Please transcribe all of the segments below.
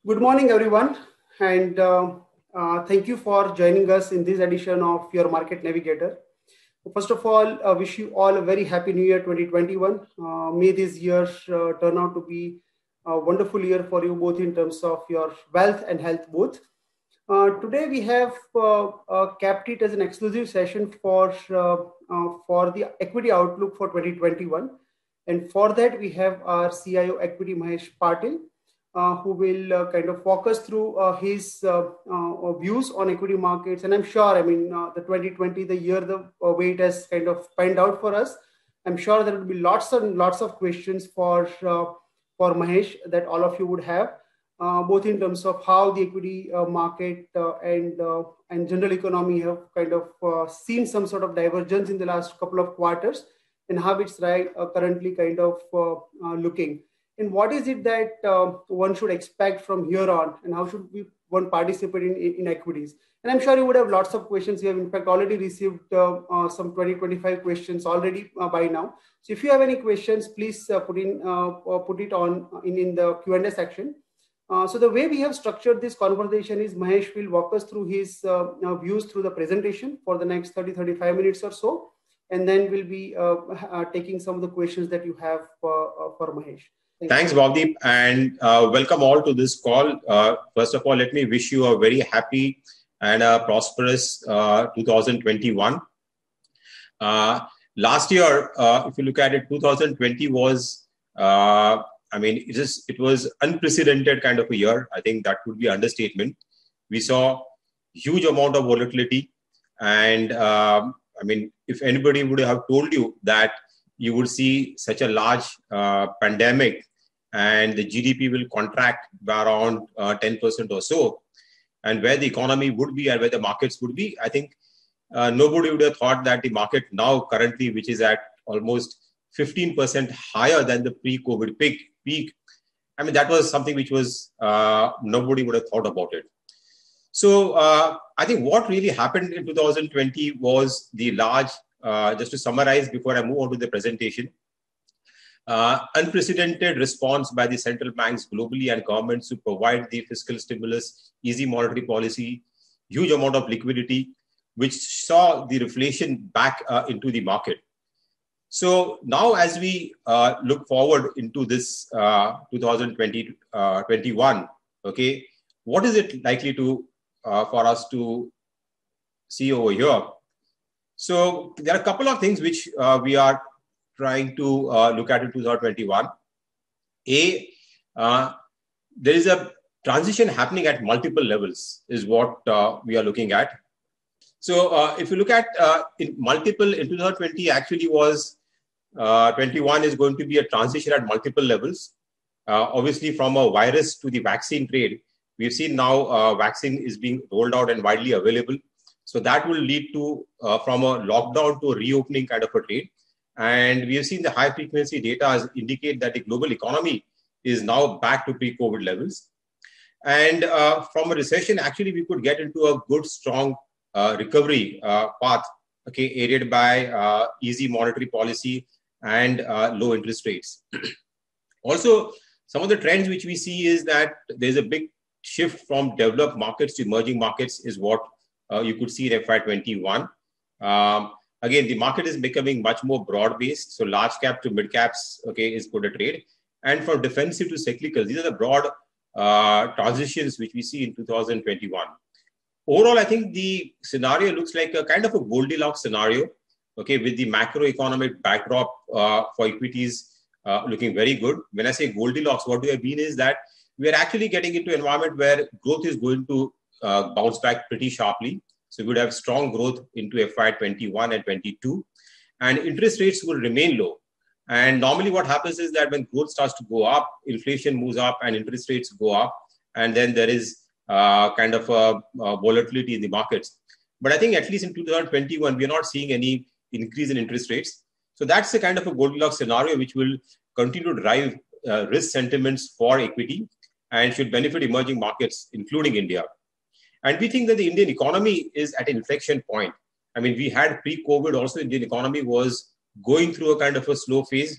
Good morning, everyone, and thank you for joining us in this edition of your Market Navigator. First of all, I wish you all a very happy New Year 2021. May this year turn out to be a wonderful year for you, both in terms of your wealth and health both. Today we have kept it as an exclusive session for the equity outlook for 2021, and for that we have our CIO equity Mahesh Patil, who will kind of walk us through his views on equity markets. And I'm sure, the 2020, the year, the way it has kind of panned out for us, I'm sure there will be lots and lots of questions for Mahesh that all of you would have, both in terms of how the equity market and general economy have kind of seen some sort of divergence in the last couple of quarters, and how it's currently kind of looking. And what is it that one should expect from here on, and how should one participate in equities? And I'm sure you would have lots of questions. You have in fact already received some 20-25 questions already by now. So if you have any questions, please put it on in the Q&A section. So the way we have structured this conversation is Mahesh will walk us through his views through the presentation for the next 30-35 minutes or so, and then we'll be taking some of the questions that you have for Mahesh. Thanks, Bhavdeep, and welcome all to this call. First of all, let me wish you a very happy and a prosperous 2021. Last year, if you look at it, 2020 was, it was unprecedented kind of a year. I think that would be an understatement. We saw huge amount of volatility, and if anybody would have told you that you would see such a large pandemic and the GDP will contract by around 10% or so, and where the economy would be and where the markets would be, I think nobody would have thought that the market now currently, which is at almost 15% higher than the pre-COVID peak, that was something which was nobody would have thought about it. So I think what really happened in 2020 was the large, just to summarize before I move on to the presentation, unprecedented response by the central banks globally and governments to provide the fiscal stimulus, easy monetary policy, huge amount of liquidity, which saw the reflation back into the market. So now as we look forward into this 2021, okay, what is it likely to for us to see over here? So there are a couple of things which we are trying to look at in 2021. There is a transition happening at multiple levels is what we are looking at. So if you look at in 2020 actually was 21 is going to be a transition at multiple levels. Obviously from a virus to the vaccine trade, we've seen now vaccine is being rolled out and widely available. So that will lead to from a lockdown to a reopening kind of a trade. And we have seen the high frequency data indicate that the global economy is now back to pre-COVID levels. And from a recession, actually, we could get into a good, strong recovery path, okay, aided by easy monetary policy and low interest rates. Also, some of the trends which we see is that there's a big shift from developed markets to emerging markets is what you could see in FY21. Again, the market is becoming much more broad-based. So large cap to mid caps, okay, is good a trade. And from defensive to cyclical, these are the broad transitions which we see in 2021. Overall, I think the scenario looks like a kind of a Goldilocks scenario, okay, with the macroeconomic backdrop for equities looking very good. When I say Goldilocks, what do I mean is that we are actually getting into an environment where growth is going to bounce back pretty sharply. So we would have strong growth into FY21 and 22, and interest rates will remain low. And normally what happens is that when growth starts to go up, inflation moves up and interest rates go up, and then there is kind of a volatility in the markets. But I think at least in 2021, we are not seeing any increase in interest rates. So that's the kind of a Goldilocks scenario which will continue to drive risk sentiments for equity and should benefit emerging markets, including India. And we think that the Indian economy is at an inflection point. I mean, we had pre-COVID also, Indian economy was going through a kind of a slow phase.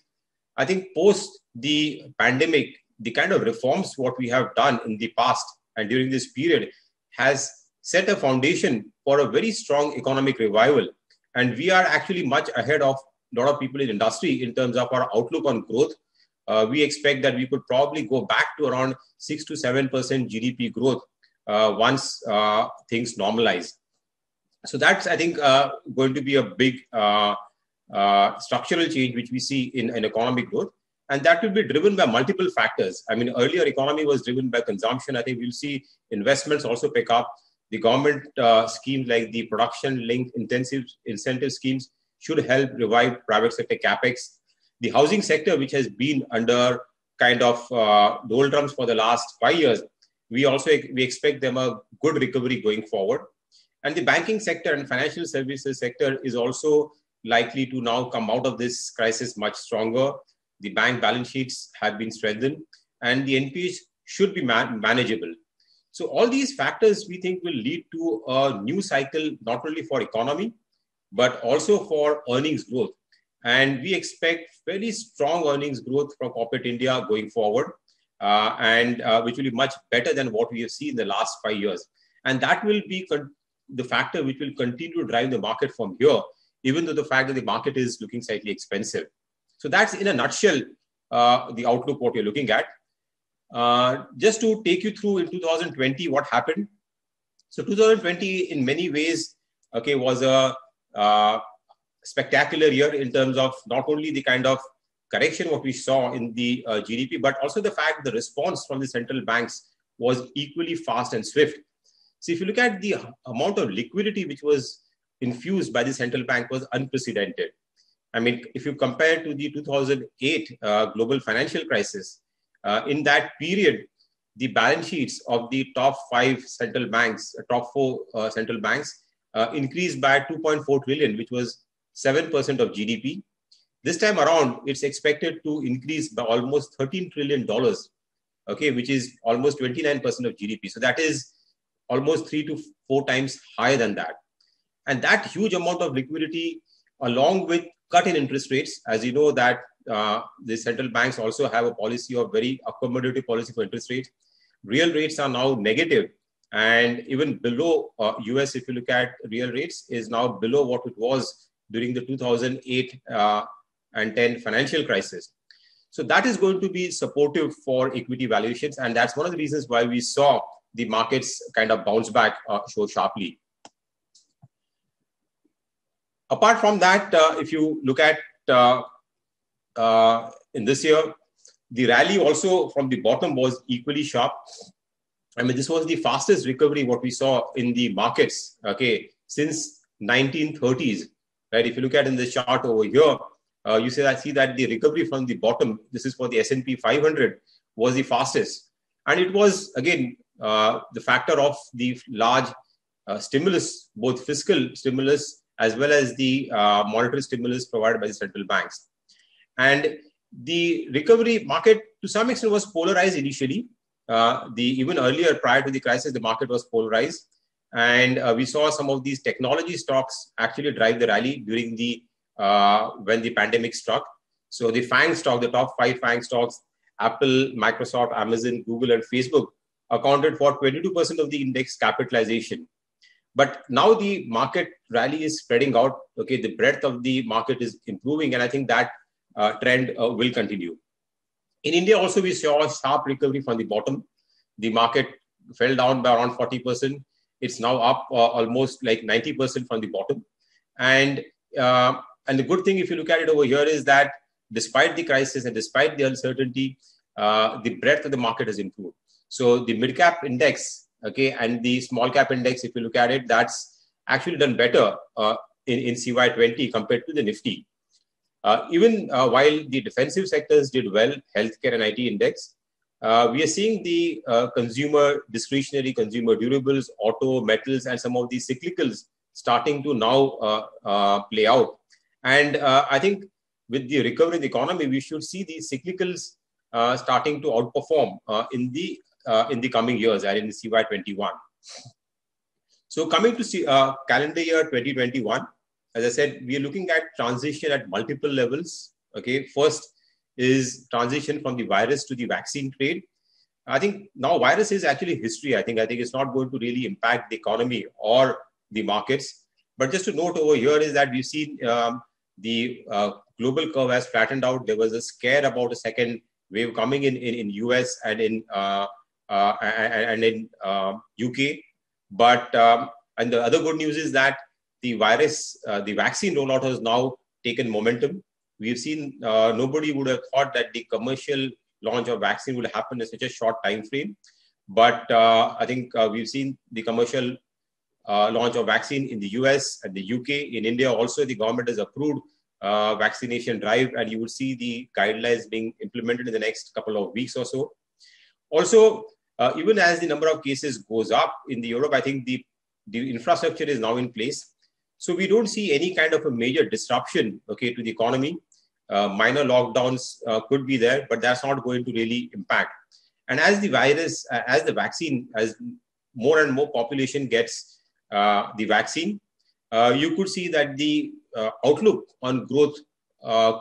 I think post the pandemic, the kind of reforms what we have done in the past and during this period has set a foundation for a very strong economic revival. And we are actually much ahead of a lot of people in industry in terms of our outlook on growth. We expect that we could probably go back to around 6 to 7% GDP growth once things normalize. So that's, I think, going to be a big structural change which we see in economic growth. And that will be driven by multiple factors. I mean, earlier economy was driven by consumption. I think we'll see investments also pick up. The government schemes like the production-linked incentive schemes should help revive private sector capex. The housing sector, which has been under kind of doldrums for the last 5 years, we expect them a good recovery going forward. And the banking sector and financial services sector is also likely to now come out of this crisis much stronger. The bank balance sheets have been strengthened and the NPAs should be manageable. So all these factors we think will lead to a new cycle, not only for economy, but also for earnings growth. And we expect very strong earnings growth from corporate India going forward, which will be much better than what we have seen in the last 5 years. And that will be the factor which will continue to drive the market from here, even though the fact that the market is looking slightly expensive. So that's in a nutshell, the outlook, what you're looking at. Just to take you through in 2020, what happened. So 2020 in many ways, okay, was a spectacular year in terms of not only the kind of correction what we saw in the GDP, but also the fact the response from the central banks was equally fast and swift. So if you look at the amount of liquidity which was infused by the central bank was unprecedented. I mean, if you compare to the 2008 global financial crisis, in that period, the balance sheets of the top 5 central banks, top 4 central banks increased by 2.4 trillion, which was 7% of GDP. This time around, it's expected to increase by almost $13 trillion, okay, which is almost 29% of GDP. So that is almost 3 to 4 times higher than that. And that huge amount of liquidity, along with cut in interest rates, as you know that the central banks also have a policy of very accommodative policy for interest rates. Real rates are now negative, and even below US, if you look at real rates, is now below what it was during the 2008 and 10 financial crisis. So that is going to be supportive for equity valuations, and that's one of the reasons why we saw the markets kind of bounce back so sharply. Apart from that, if you look at in this year, the rally also from the bottom was equally sharp. I mean, this was the fastest recovery what we saw in the markets, okay, since 1930s, right? If you look at in the chart over here, you see that the recovery from the bottom, this is for the S&P 500, was the fastest. And it was, again, the factor of the large stimulus, both fiscal stimulus as well as the monetary stimulus provided by the central banks. And the recovery market, to some extent, was polarized initially. Even earlier, prior to the crisis, the market was polarized. And we saw some of these technology stocks actually drive the rally during the when the pandemic struck. So the FANG stock, the top 5 FANG stocks, Apple, Microsoft, Amazon, Google, and Facebook accounted for 22% of the index capitalization. But now the market rally is spreading out. Okay, the breadth of the market is improving, and I think that trend will continue. In India, also we saw a sharp recovery from the bottom. The market fell down by around 40%. It's now up almost like 90% from the bottom. And the good thing, if you look at it over here, is that despite the crisis and despite the uncertainty, the breadth of the market has improved. So the mid-cap index, okay, and the small-cap index, if you look at it, that's actually done better in CY20 compared to the Nifty. Even while the defensive sectors did well, healthcare and IT index, we are seeing the consumer discretionary, consumer durables, auto, metals, and some of these cyclicals starting to now play out. And I think with the recovery in the economy, we should see these cyclicals starting to outperform in the coming years and in CY21. So coming to calendar year 2021, as I said, we are looking at transition at multiple levels. Okay, first, is transition from the virus to the vaccine trade. I think now virus is actually history. I think it's not going to really impact the economy or the markets. But just to note over here is that we've seen the global curve has flattened out. There was a scare about a second wave coming in US and in UK. But and the other good news is that the vaccine rollout has now taken momentum. We've seen nobody would have thought that the commercial launch of vaccine would happen in such a short time frame. But I think we've seen the commercial launch of vaccine in the US and the UK. In India also, the government has approved vaccination drive, and you will see the guidelines being implemented in the next couple of weeks or so. Also, even as the number of cases goes up in the Europe, I think the infrastructure is now in place. So we don't see any kind of a major disruption, okay, to the economy. Minor lockdowns could be there, but that's not going to really impact. And as the virus, as the vaccine, as more and more population gets the vaccine, you could see that the outlook on growth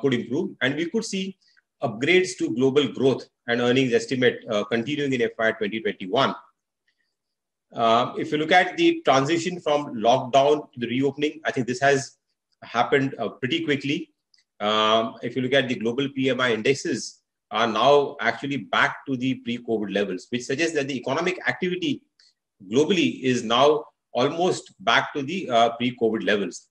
could improve, and we could see upgrades to global growth and earnings estimate continuing in FY 2021. If you look at the transition from lockdown to the reopening, I think this has happened pretty quickly. If you look at the global PMI indexes are now actually back to the pre-COVID levels, which suggests that the economic activity globally is now almost back to the pre-COVID levels.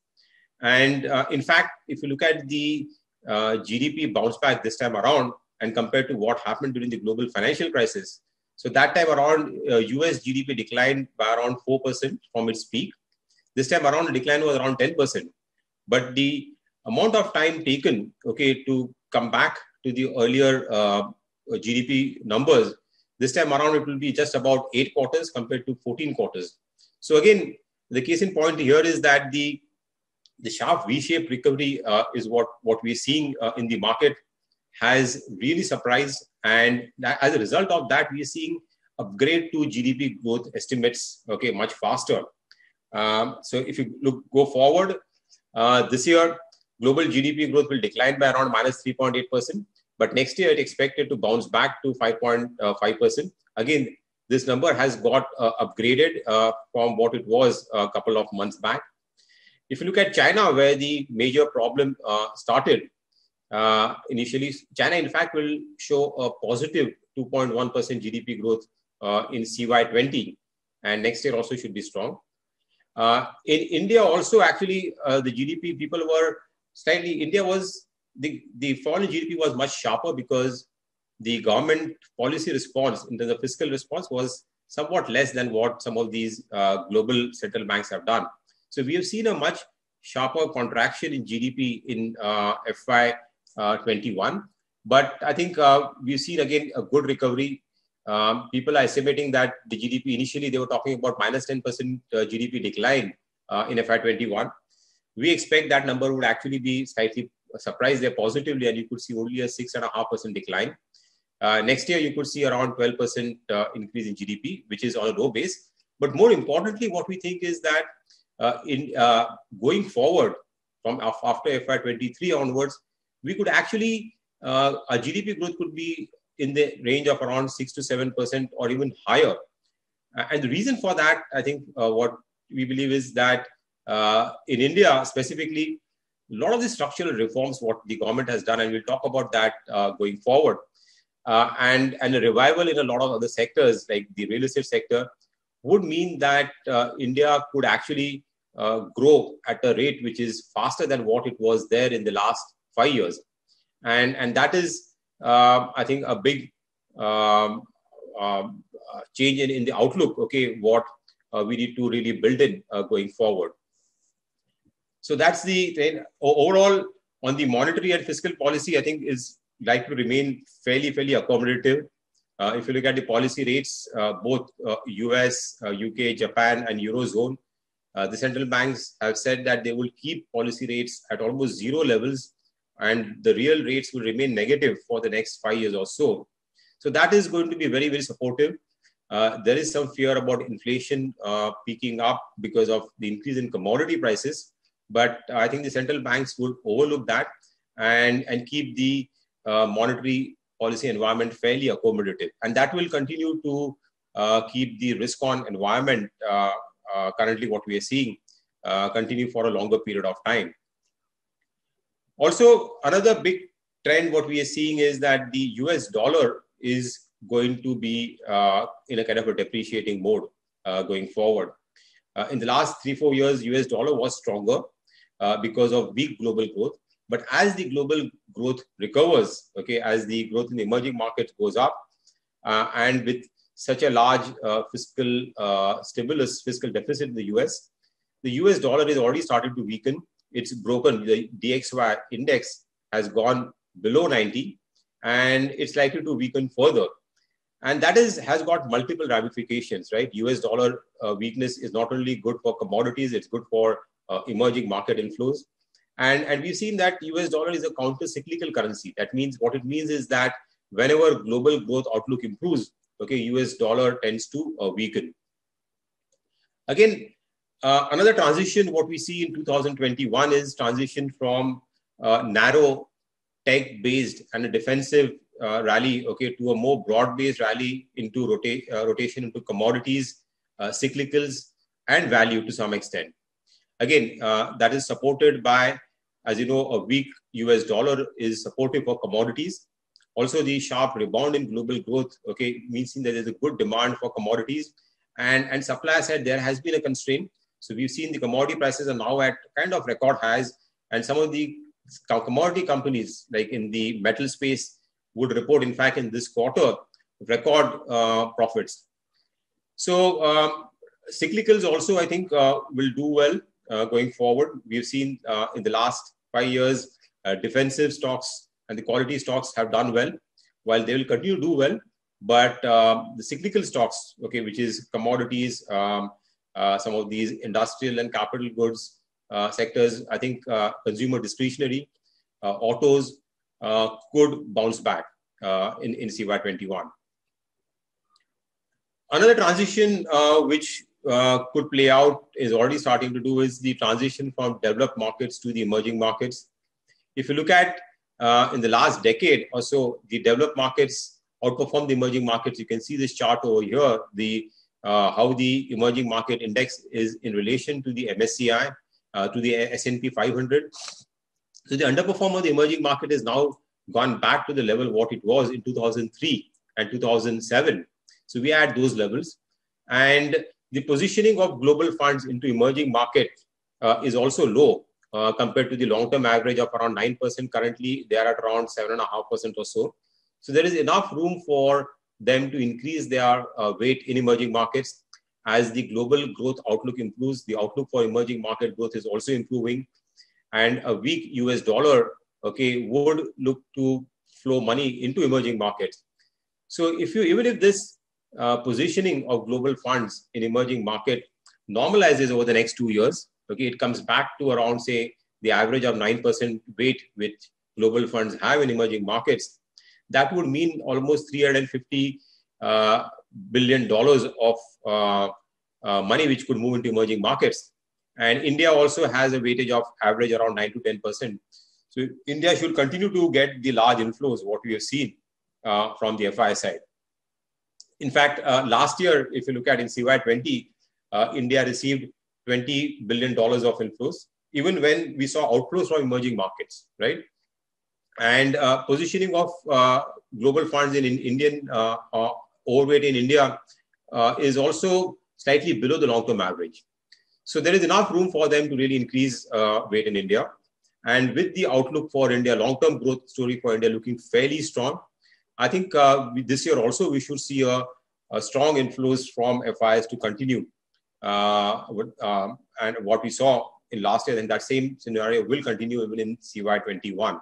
And in fact, if you look at the GDP bounce back this time around and compared to what happened during the global financial crisis, so that time around, US GDP declined by around 4% from its peak. This time around, the decline was around 10%. But the amount of time taken, okay, to come back to the earlier GDP numbers, this time around, it will be just about 8 quarters compared to 14 quarters. So again, the case in point here is that the sharp V-shaped recovery is what we're seeing in the market has really surprised. And as a result of that, we are seeing upgrade to GDP growth estimates, okay, much faster. So if you go forward, this year, global GDP growth will decline by around minus 3.8%. But next year, it's expected to bounce back to 5.5%. Again, this number has got upgraded from what it was a couple of months back. If you look at China, where the major problem started, initially, China, in fact, will show a positive 2.1% GDP growth in CY20. And next year also should be strong. In India also, actually, the GDP, people were slightly, India was, the fall in GDP was much sharper because the government policy response in terms of fiscal response was somewhat less than what some of these global central banks have done. So we have seen a much sharper contraction in GDP in FY21. But I think we've seen again a good recovery. People are estimating that the GDP, initially they were talking about minus 10% GDP decline in FY21. We expect that number would actually be slightly surprised there positively, and you could see only a 6.5% decline. Next year, you could see around 12% increase in GDP, which is on a low base. But more importantly, what we think is that going forward from after FY23 onwards, we could actually, our GDP growth could be in the range of around 6 to 7% or even higher. And the reason for that, I think what we believe is that in India specifically, a lot of the structural reforms, what the government has done, and we'll talk about that going forward, and a revival in a lot of other sectors like the real estate sector would mean that India could actually grow at a rate which is faster than what it was there in the last 5 years. And that is, I think, a big change in the outlook, okay, what we need to really build in going forward. So that's the thing. Overall, on the monetary and fiscal policy, I think is like to remain fairly accommodative. If you look at the policy rates, both US, UK, Japan, and Eurozone, the central banks have said that they will keep policy rates at almost zero levels, and the real rates will remain negative for the next 5 years or so. So that is going to be very supportive. There is some fear about inflation peaking up because of the increase in commodity prices. But I think the central banks would overlook that and keep the monetary policy environment fairly accommodative. And that will continue to keep the risk-on environment, currently what we are seeing, continue for a longer period of time. Also, another big trend what we are seeing is that the US dollar is going to be in a kind of a depreciating mode going forward. In the last 3-4 years, US dollar was stronger because of weak global growth. But as the global growth recovers, okay, as the growth in the emerging markets goes up, and with such a large fiscal stimulus, fiscal deficit in the US dollar is already started to weaken. It's broken. The DXY index has gone below 90, and it's likely to weaken further. And that has got multiple ramifications, right? US dollar weakness is not only good for commodities, it's good for emerging market inflows. And we've seen that US dollar is a counter-cyclical currency. That means what it means is that whenever global growth outlook improves, okay, US dollar tends to weaken. Again, another transition, what we see in 2021 is transition from narrow tech-based and a defensive rally, okay, to a more broad-based rally into rotation into commodities, cyclicals, and value to some extent. Again, that is supported by, as you know, a weak US dollar is supportive for commodities. Also, the sharp rebound in global growth, okay, means that there is a good demand for commodities, and supply side there has been a constraint. So we've seen the commodity prices are now at kind of record highs, and some of the commodity companies, like in the metal space, would report, in fact, in this quarter, record profits. So cyclicals also, I think, will do well going forward. We've seen in the last 5 years, defensive stocks and the quality stocks have done well, while they will continue to do well. But the cyclical stocks, okay, which is commodities, some of these industrial and capital goods sectors, I think consumer discretionary, autos could bounce back in CY21. Another transition which could play out is already starting to do is the transition from developed markets to the emerging markets. If you look at in the last decade or so, the developed markets outperform the emerging markets. You can see this chart over here, the how the emerging market index is in relation to the MSCI, to the S&P 500. So the underperformer of the emerging market is now gone back to the level what it was in 2003 and 2007. So we are at those levels. And the positioning of global funds into emerging market is also low compared to the long-term average of around 9%. Currently, they are at around 7.5% or so. So there is enough room for them to increase their weight in emerging markets. As the global growth outlook improves, the outlook for emerging market growth is also improving. And a weak US dollar, okay, would look to flow money into emerging markets. So even if this positioning of global funds in emerging market normalizes over the next 2 years, okay, it comes back to around, say, the average of 9% weight which global funds have in emerging markets, that would mean almost $350 billion of money which could move into emerging markets. And India also has a weightage of average around 9 to 10%. So India should continue to get the large inflows, what we have seen from the FI side. In fact, last year, if you look at in CY20, India received $20 billion of inflows, even when we saw outflows from emerging markets, right? And positioning of global funds in Indian overweight in India is also slightly below the long-term average. So there is enough room for them to really increase weight in India. And with the outlook for India, long-term growth story for India looking fairly strong, I think this year also we should see a strong inflows from FIs to continue. And what we saw in last year, and that same scenario will continue even in CY21.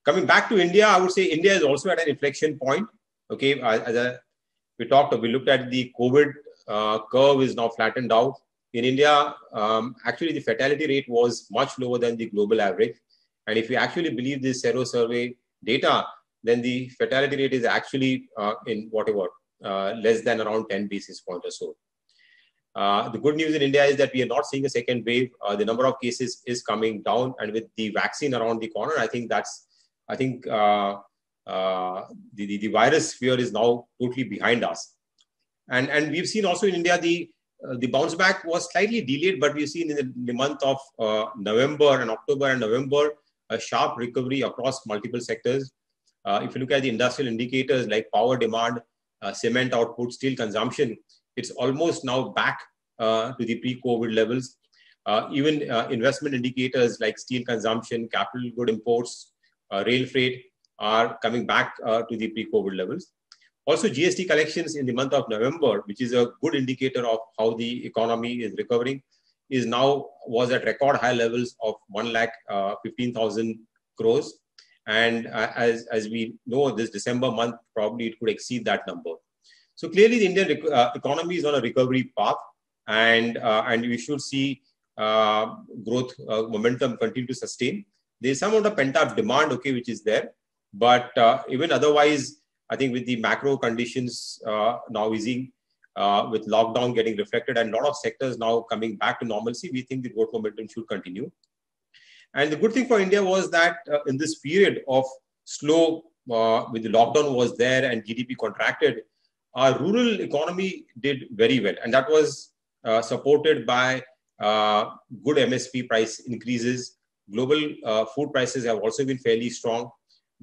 Coming back to India, I would say India is also at an inflection point. Okay, we looked at the COVID curve is now flattened out. In India, actually the fatality rate was much lower than the global average. And if you actually believe this Sero survey data, then the fatality rate is actually in less than around 10 basis points or so. The good news in India is that we are not seeing a second wave. The number of cases is coming down, and with the vaccine around the corner, I think that's I think the virus fear is now totally behind us. And we've seen also in India, the bounce back was slightly delayed, but we've seen in the month of November and October and November, a sharp recovery across multiple sectors. If you look at the industrial indicators like power demand, cement output, steel consumption, it's almost now back to the pre-COVID levels. Even investment indicators like steel consumption, capital good imports, rail freight are coming back to the pre-COVID levels. Also, GST collections in the month of November, which is a good indicator of how the economy is recovering, was at record high levels of 1,15,000 crores. And as we know, this December month, probably it could exceed that number. So clearly, the Indian economy is on a recovery path, and we should see growth momentum continue to sustain. There's some of the pent-up demand, okay, which is there, but even otherwise, I think with the macro conditions now easing, with lockdown getting reflected and a lot of sectors now coming back to normalcy, we think the growth momentum should continue. And the good thing for India was that in this period of slow, with the lockdown was there and GDP contracted, our rural economy did very well. And that was supported by good MSP price increases. Global food prices have also been fairly strong.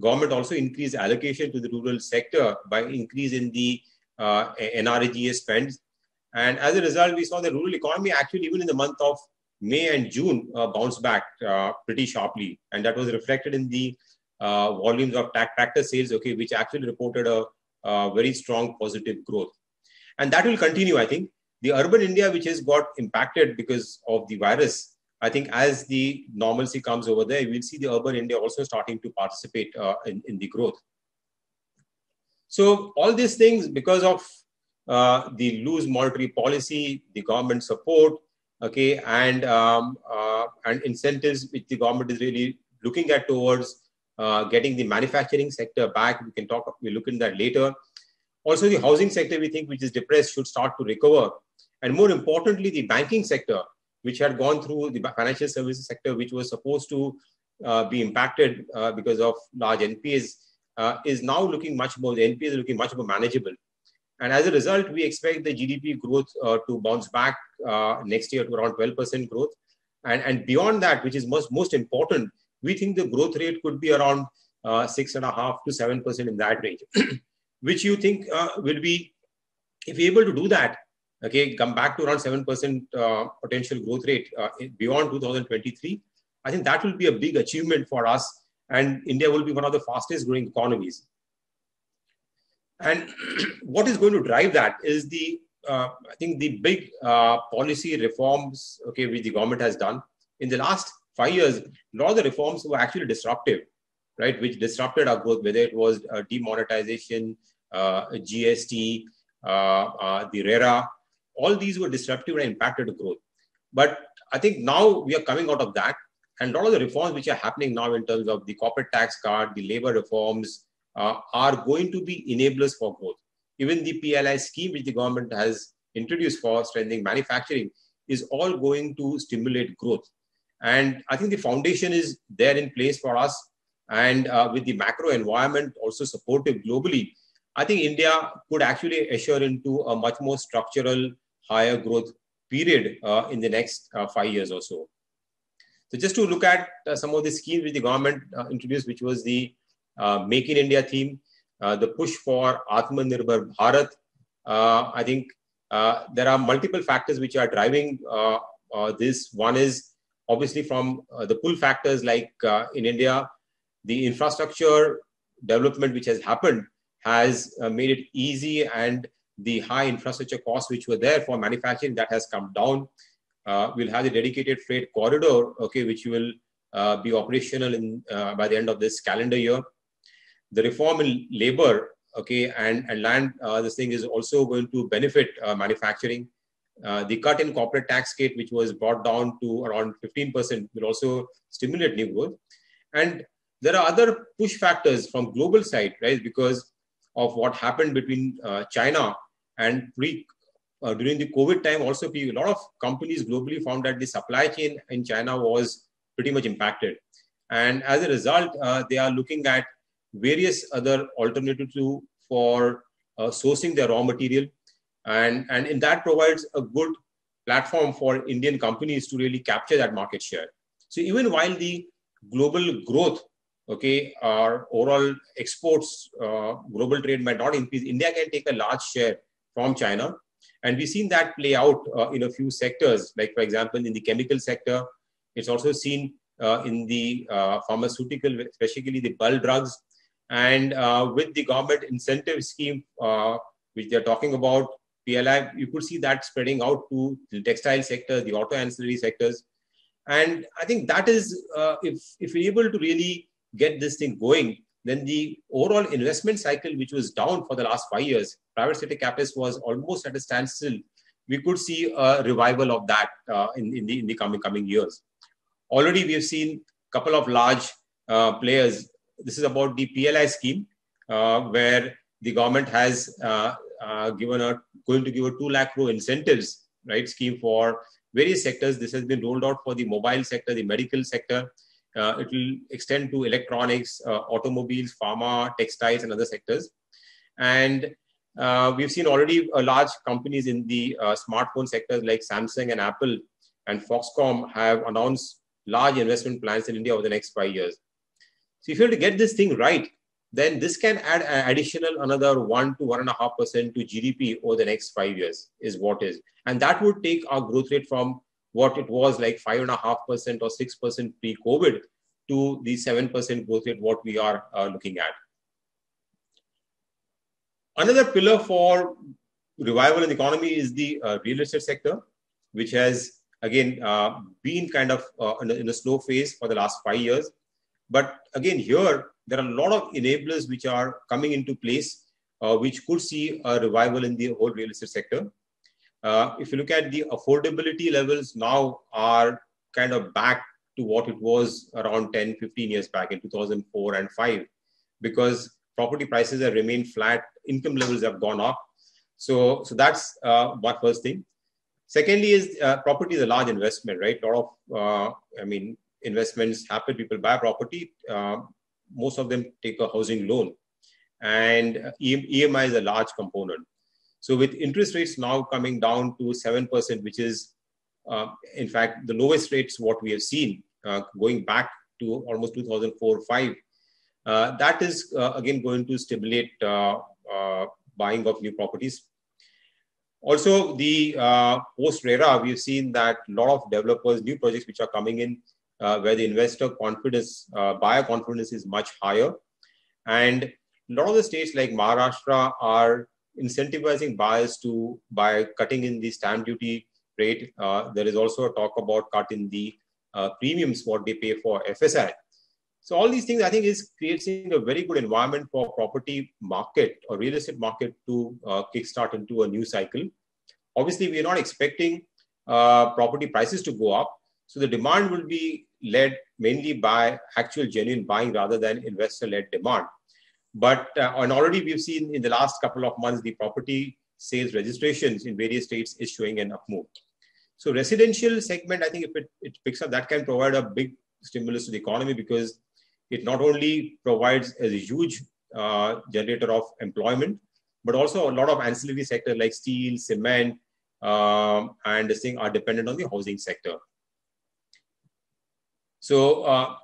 Government also increased allocation to the rural sector by increase in the NREGA spends. And as a result, we saw the rural economy actually even in the month of May and June bounce back pretty sharply. And that was reflected in the volumes of tractor sales, okay, which actually reported a very strong positive growth. And that will continue, I think. The urban India, which has got impacted because of the virus, I think as the normalcy comes over there, we'll see the urban India also starting to participate in the growth. So all these things, because of the loose monetary policy, the government support, okay, and incentives which the government is really looking at towards getting the manufacturing sector back. We'll look into that later. Also, the housing sector, we think, which is depressed, should start to recover. And more importantly, the banking sector, which had gone through the financial services sector, which was supposed to be impacted because of large NPAs, is now looking much more, the NPAs is looking much more manageable. And as a result, we expect the GDP growth to bounce back next year to around 12% growth. And beyond that, which is most important, we think the growth rate could be around 6.5% to 7% in that range, which you think will be, if we're able to do that, okay, come back to around 7% potential growth rate beyond 2023, I think that will be a big achievement for us, and India will be one of the fastest growing economies. And what is going to drive that is I think the big policy reforms, okay, which the government has done in the last 5 years. A lot of the reforms were actually disruptive, right, which disrupted our growth, whether it was demonetization, GST, the RERA. All these were disruptive and impacted growth. But I think now we are coming out of that, and a lot of the reforms which are happening now in terms of the corporate tax card, the labor reforms, are going to be enablers for growth. Even the PLI scheme which the government has introduced for strengthening manufacturing is all going to stimulate growth. And I think the foundation is there in place for us. And with the macro environment also supportive globally, I think India could actually usher into a much more structural, higher growth period in the next 5 years or so. So just to look at some of the schemes which the government introduced, which was the Make in India theme, the push for Atmanirbhar Bharat. I think there are multiple factors which are driving this. One is obviously from the pull factors like in India, the infrastructure development which has happened has made it easy, and the high infrastructure costs which were there for manufacturing, that has come down. We'll have the dedicated freight corridor, okay, which will be operational by the end of this calendar year. The reform in labor, okay, and land, this thing is also going to benefit manufacturing. The cut in corporate tax rate, which was brought down to around 15%, will also stimulate new growth. And there are other push factors from global side, right? Because of what happened between China and during the COVID time, also a lot of companies globally found that the supply chain in China was pretty much impacted. And as a result, they are looking at various other alternatives for sourcing their raw material. And in that provides a good platform for Indian companies to really capture that market share. So even while the global growth, okay, our overall exports, global trade might not increase, India can take a large share from China. And we've seen that play out in a few sectors, like, for example, in the chemical sector. It's also seen in the pharmaceutical, especially the bulk drugs. And with the government incentive scheme, which they're talking about, PLI, you could see that spreading out to the textile sector, the auto ancillary sectors. And I think that is, if we're able to really get this thing going, then the overall investment cycle, which was down for the last 5 years, private sector capex was almost at a standstill. We could see a revival of that in the coming years. Already, we have seen a couple of large players. This is about the PLI scheme, where the government has going to give a 2 lakh crore incentives, right, scheme for various sectors. This has been rolled out for the mobile sector, the medical sector. It will extend to electronics, automobiles, pharma, textiles, and other sectors. And we've seen already large companies in the smartphone sectors like Samsung and Apple and Foxconn have announced large investment plans in India over the next 5 years. So if you have to get this thing right, then this can add an additional another 1 to 1.5% to GDP over the next 5 years is what is. And that would take our growth rate from what it was like 5.5% or 6% pre-COVID to the 7% growth rate, what we are looking at. Another pillar for revival in the economy is the real estate sector, which has again been kind of in a slow phase for the last 5 years. But again, here, there are a lot of enablers which are coming into place, which could see a revival in the whole real estate sector. If you look at the affordability levels now are kind of back to what it was around 10, 15 years back in 2004 and 5, because property prices have remained flat, income levels have gone up. So that's one first thing. Secondly is property is a large investment, right? A lot of, investments happen, people buy property. Most of them take a housing loan, and EMI is a large component. So with interest rates now coming down to 7%, which is in fact the lowest rates what we have seen going back to almost 2004-5, that is again going to stimulate buying of new properties. Also, the post-RERA, we've seen that a lot of developers, new projects which are coming in, where the investor confidence, buyer confidence is much higher. And a lot of the states like Maharashtra are incentivizing buyers to by cutting in the stamp duty rate. There is also a talk about cut in the premiums what they pay for FSI. So all these things I think is creating a very good environment for property market or real estate market to kickstart into a new cycle. Obviously, we are not expecting property prices to go up. So the demand will be led mainly by actual genuine buying rather than investor-led demand. But and already we've seen in the last couple of months, the property sales registrations in various states is showing an up move. So residential segment, I think if it picks up, that can provide a big stimulus to the economy, because it not only provides a huge generator of employment, but also a lot of ancillary sectors like steel, cement, and this thing are dependent on the housing sector. So,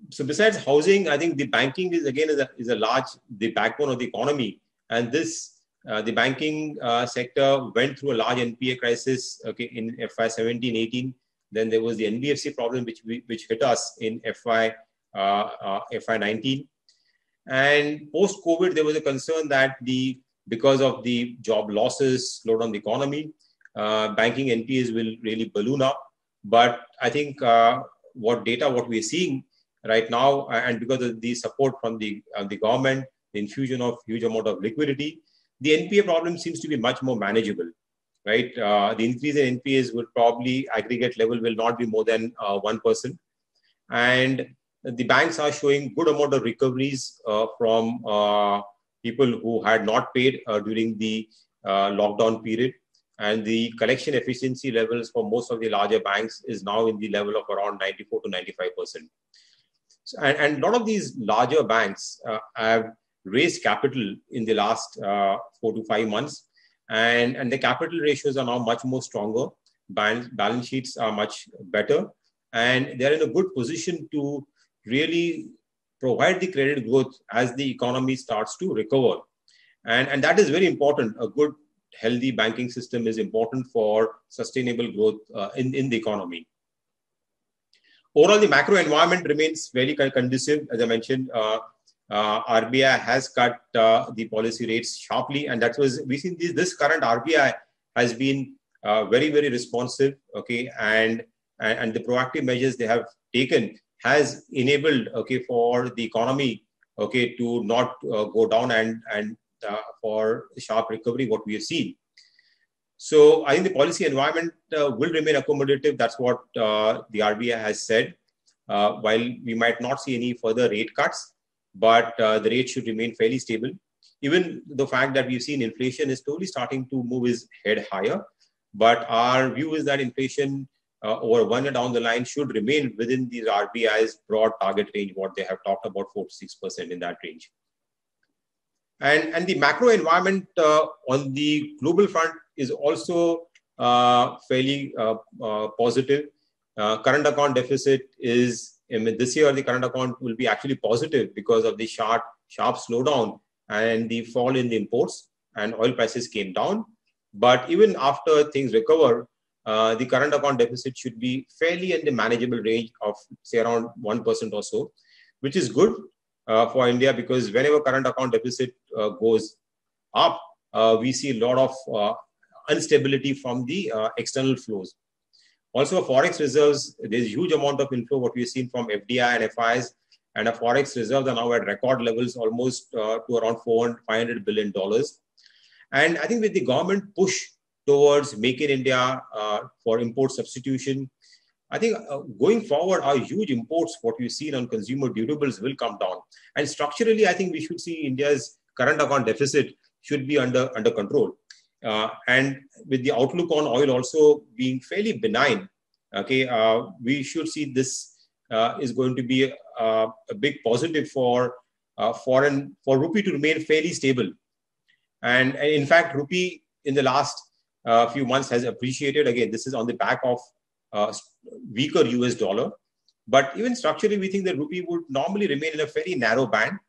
so besides housing, I think the banking is again is a large the backbone of the economy, and this the banking sector went through a large NPA crisis. Okay, in FY 17-18, then there was the NBFC problem which hit us in FY 19, and post COVID there was a concern that because of the job losses, slowdown the economy, banking NPAs will really balloon up. But I think what we're seeing right now, and because of the support from the government, the infusion of huge amount of liquidity, the NPA problem seems to be much more manageable, right? The increase in NPAs will probably aggregate level will not be more than 1%, and the banks are showing good amount of recoveries from people who had not paid during the lockdown period. and the collection efficiency levels for most of the larger banks is now in the level of around 94 to 95%. And a lot of these larger banks have raised capital in the last 4 to 5 months, and the capital ratios are now much more stronger. Balance sheets are much better, and they're in a good position to really provide the credit growth as the economy starts to recover. And that is very important. A good, healthy banking system is important for sustainable growth in the economy. Overall, the macro environment remains very conducive. As I mentioned, RBI has cut the policy rates sharply, and that was, we've seen this current RBI has been very, very responsive, okay, and the proactive measures they have taken has enabled, okay, for the economy, okay, to not go down and for sharp recovery, what we have seen. So I think the policy environment will remain accommodative. That's what the RBI has said. While we might not see any further rate cuts, but the rate should remain fairly stable. Even the fact that we've seen inflation is slowly starting to move its head higher. But our view is that inflation over 1 year down the line should remain within the RBI's broad target range, what they have talked about, 4 to 6% in that range. And the macro environment on the global front is also fairly positive. Current account deficit is, this year the current account will be actually positive because of the sharp slowdown and the fall in the imports, and oil prices came down. But even after things recover, the current account deficit should be fairly in the manageable range of, say, around 1% or so, which is good for India, because whenever current account deficit goes up, we see a lot of instability from the external flows. Also, Forex reserves, there's a huge amount of inflow, what we've seen from FDI and FIs, and our Forex reserves are now at record levels, almost to around $500 billion. And I think with the government push towards Make in India for import substitution, I think going forward, our huge imports, what we've seen on consumer durables, will come down. And structurally, I think we should see India's current account deficit should be under control. And with the outlook on oil also being fairly benign, okay, we should see this is going to be a big positive for rupee to remain fairly stable. And in fact, rupee in the last few months has appreciated. Again, this is on the back of weaker US dollar. But even structurally, we think that rupee would normally remain in a very narrow band.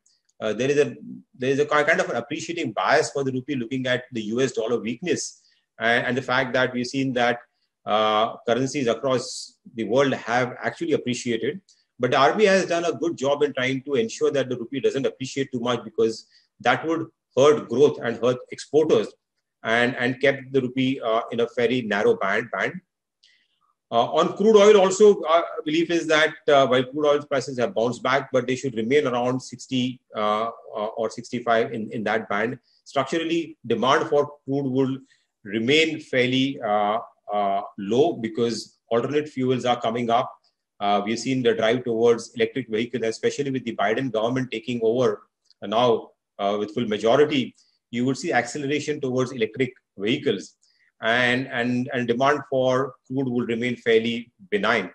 There is a kind of an appreciating bias for the rupee, looking at the US dollar weakness and the fact that we've seen that currencies across the world have actually appreciated. But the RBI has done a good job in trying to ensure that the rupee doesn't appreciate too much, because that would hurt growth and hurt exporters, and kept the rupee in a very narrow band. On crude oil also, our belief is that while crude oil prices have bounced back, but they should remain around 60 or 65 in that band. Structurally, demand for crude will remain fairly low, because alternate fuels are coming up. We've seen the drive towards electric vehicles, especially with the Biden government taking over now with full majority. You would see acceleration towards electric vehicles. And demand for crude will remain fairly benign.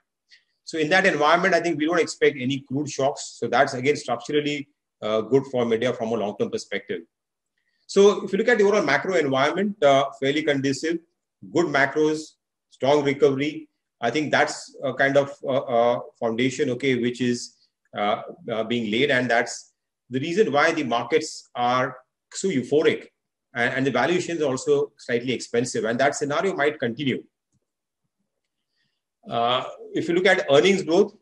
So in that environment, I think we don't expect any crude shocks. So that's, again, structurally good for India from a long-term perspective. So if you look at the overall macro environment, fairly conducive, good macros, strong recovery. I think that's a kind of foundation, okay, which is being laid. And that's the reason why the markets are so euphoric. And the valuation is also slightly expensive, and that scenario might continue. If you look at earnings growth,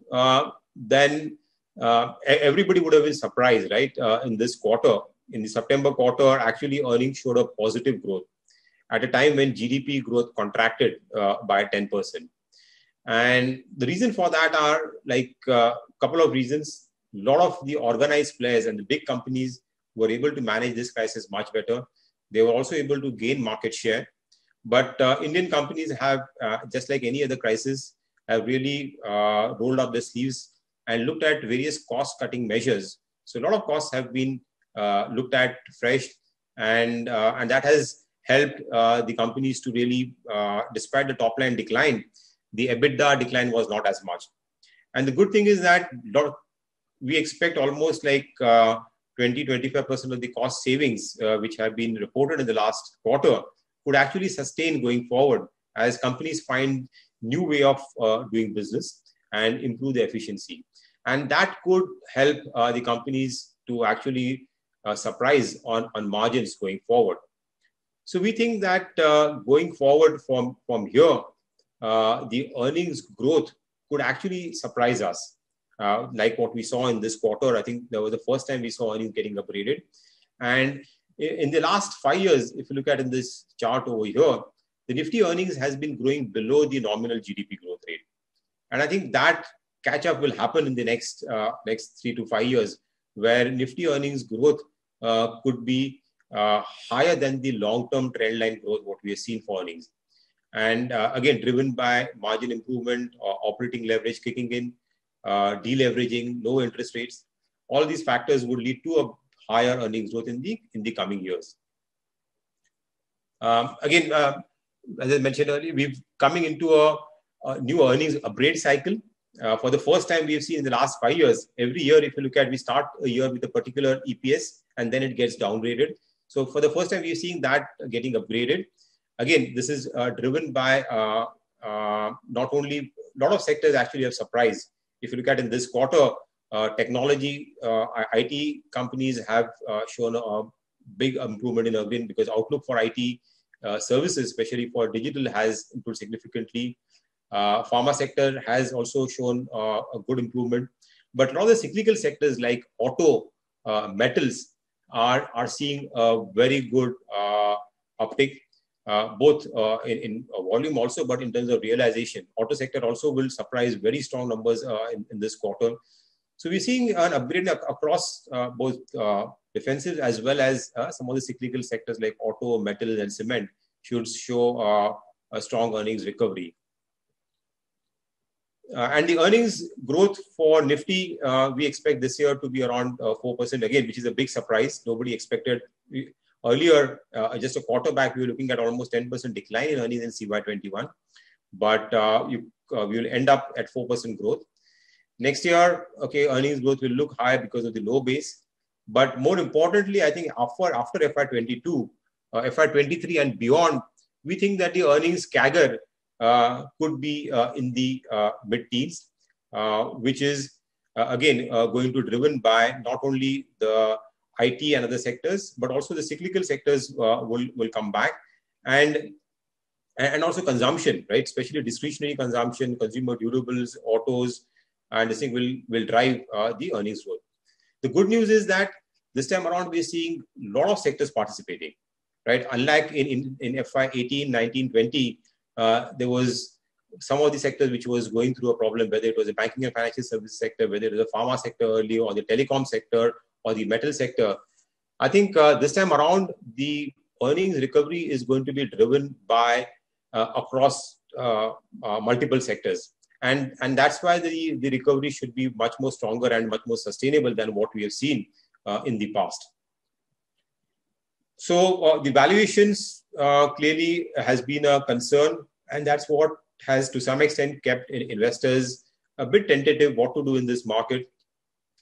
then everybody would have been surprised, right? In this quarter, in the September quarter, actually earnings showed a positive growth at a time when GDP growth contracted by 10%. And the reason for that are like a couple of reasons. A lot of the organized players and the big companies were able to manage this crisis much better. They were also able to gain market share. But Indian companies have, just like any other crisis, have really rolled up their sleeves and looked at various cost-cutting measures. So a lot of costs have been looked at fresh, and that has helped the companies to really, despite the top line decline, the EBITDA decline was not as much. And the good thing is that we expect almost like 20-25% of the cost savings, which have been reported in the last quarter, could actually sustain going forward as companies find new way of doing business and improve the efficiency. And that could help the companies to actually surprise on margins going forward. So we think that going forward from here, the earnings growth could actually surprise us. Like what we saw in this quarter, I think that was the first time we saw earnings getting upgraded. And in the last 5 years, if you look at in this chart over here, the Nifty earnings has been growing below the nominal GDP growth rate. And I think that catch up will happen in the next 3 to 5 years, where Nifty earnings growth could be higher than the long-term trend line growth, what we have seen for earnings. And again, driven by margin improvement, operating leverage kicking in, deleveraging, low interest rates. All these factors would lead to a higher earnings growth in the coming years. Again, as I mentioned earlier, we're coming into a new earnings upgrade cycle. For the first time, we have seen in the last 5 years, every year, if you look at, we start a year with a particular EPS and then it gets downgraded. So for the first time, we're seeing that getting upgraded. Again, this is driven by not only a lot of sectors actually have surprised. If you look at in this quarter, technology, IT companies have shown a big improvement in earnings because outlook for IT services, especially for digital, has improved significantly. Pharma sector has also shown a good improvement. But a lot of the cyclical sectors like auto, metals are seeing a very good uptick, both in volume also, but in terms of realization. Auto sector also will surprise very strong numbers in this quarter. So we're seeing an upgrade across both defensive as well as some of the cyclical sectors like auto, metals, and cement should show a strong earnings recovery. And the earnings growth for Nifty, we expect this year to be around 4% again, which is a big surprise. Nobody expected. Earlier, just a quarter back, we were looking at almost 10% decline in earnings in CY21. But we will end up at 4% growth. Next year, okay, earnings growth will look high because of the low base. But more importantly, I think after FY22, FY23 and beyond, we think that the earnings CAGR could be in the mid-teens, which is again going to be driven by not only the IT and other sectors, but also the cyclical sectors will come back, and also consumption, right? Especially discretionary consumption, consumer durables, autos, and this thing will drive the earnings growth. The good news is that this time around we're seeing a lot of sectors participating, right? Unlike in FY 18, 19, 20, there was some of the sectors which was going through a problem, whether it was the banking and financial services sector, whether it was the pharma sector earlier, or the telecom sector, or the metal sector. I think this time around, the earnings recovery is going to be driven by across multiple sectors. And that's why the recovery should be much more stronger and much more sustainable than what we have seen in the past. So the valuations clearly has been a concern, and that's what has to some extent kept investors a bit tentative what to do in this market.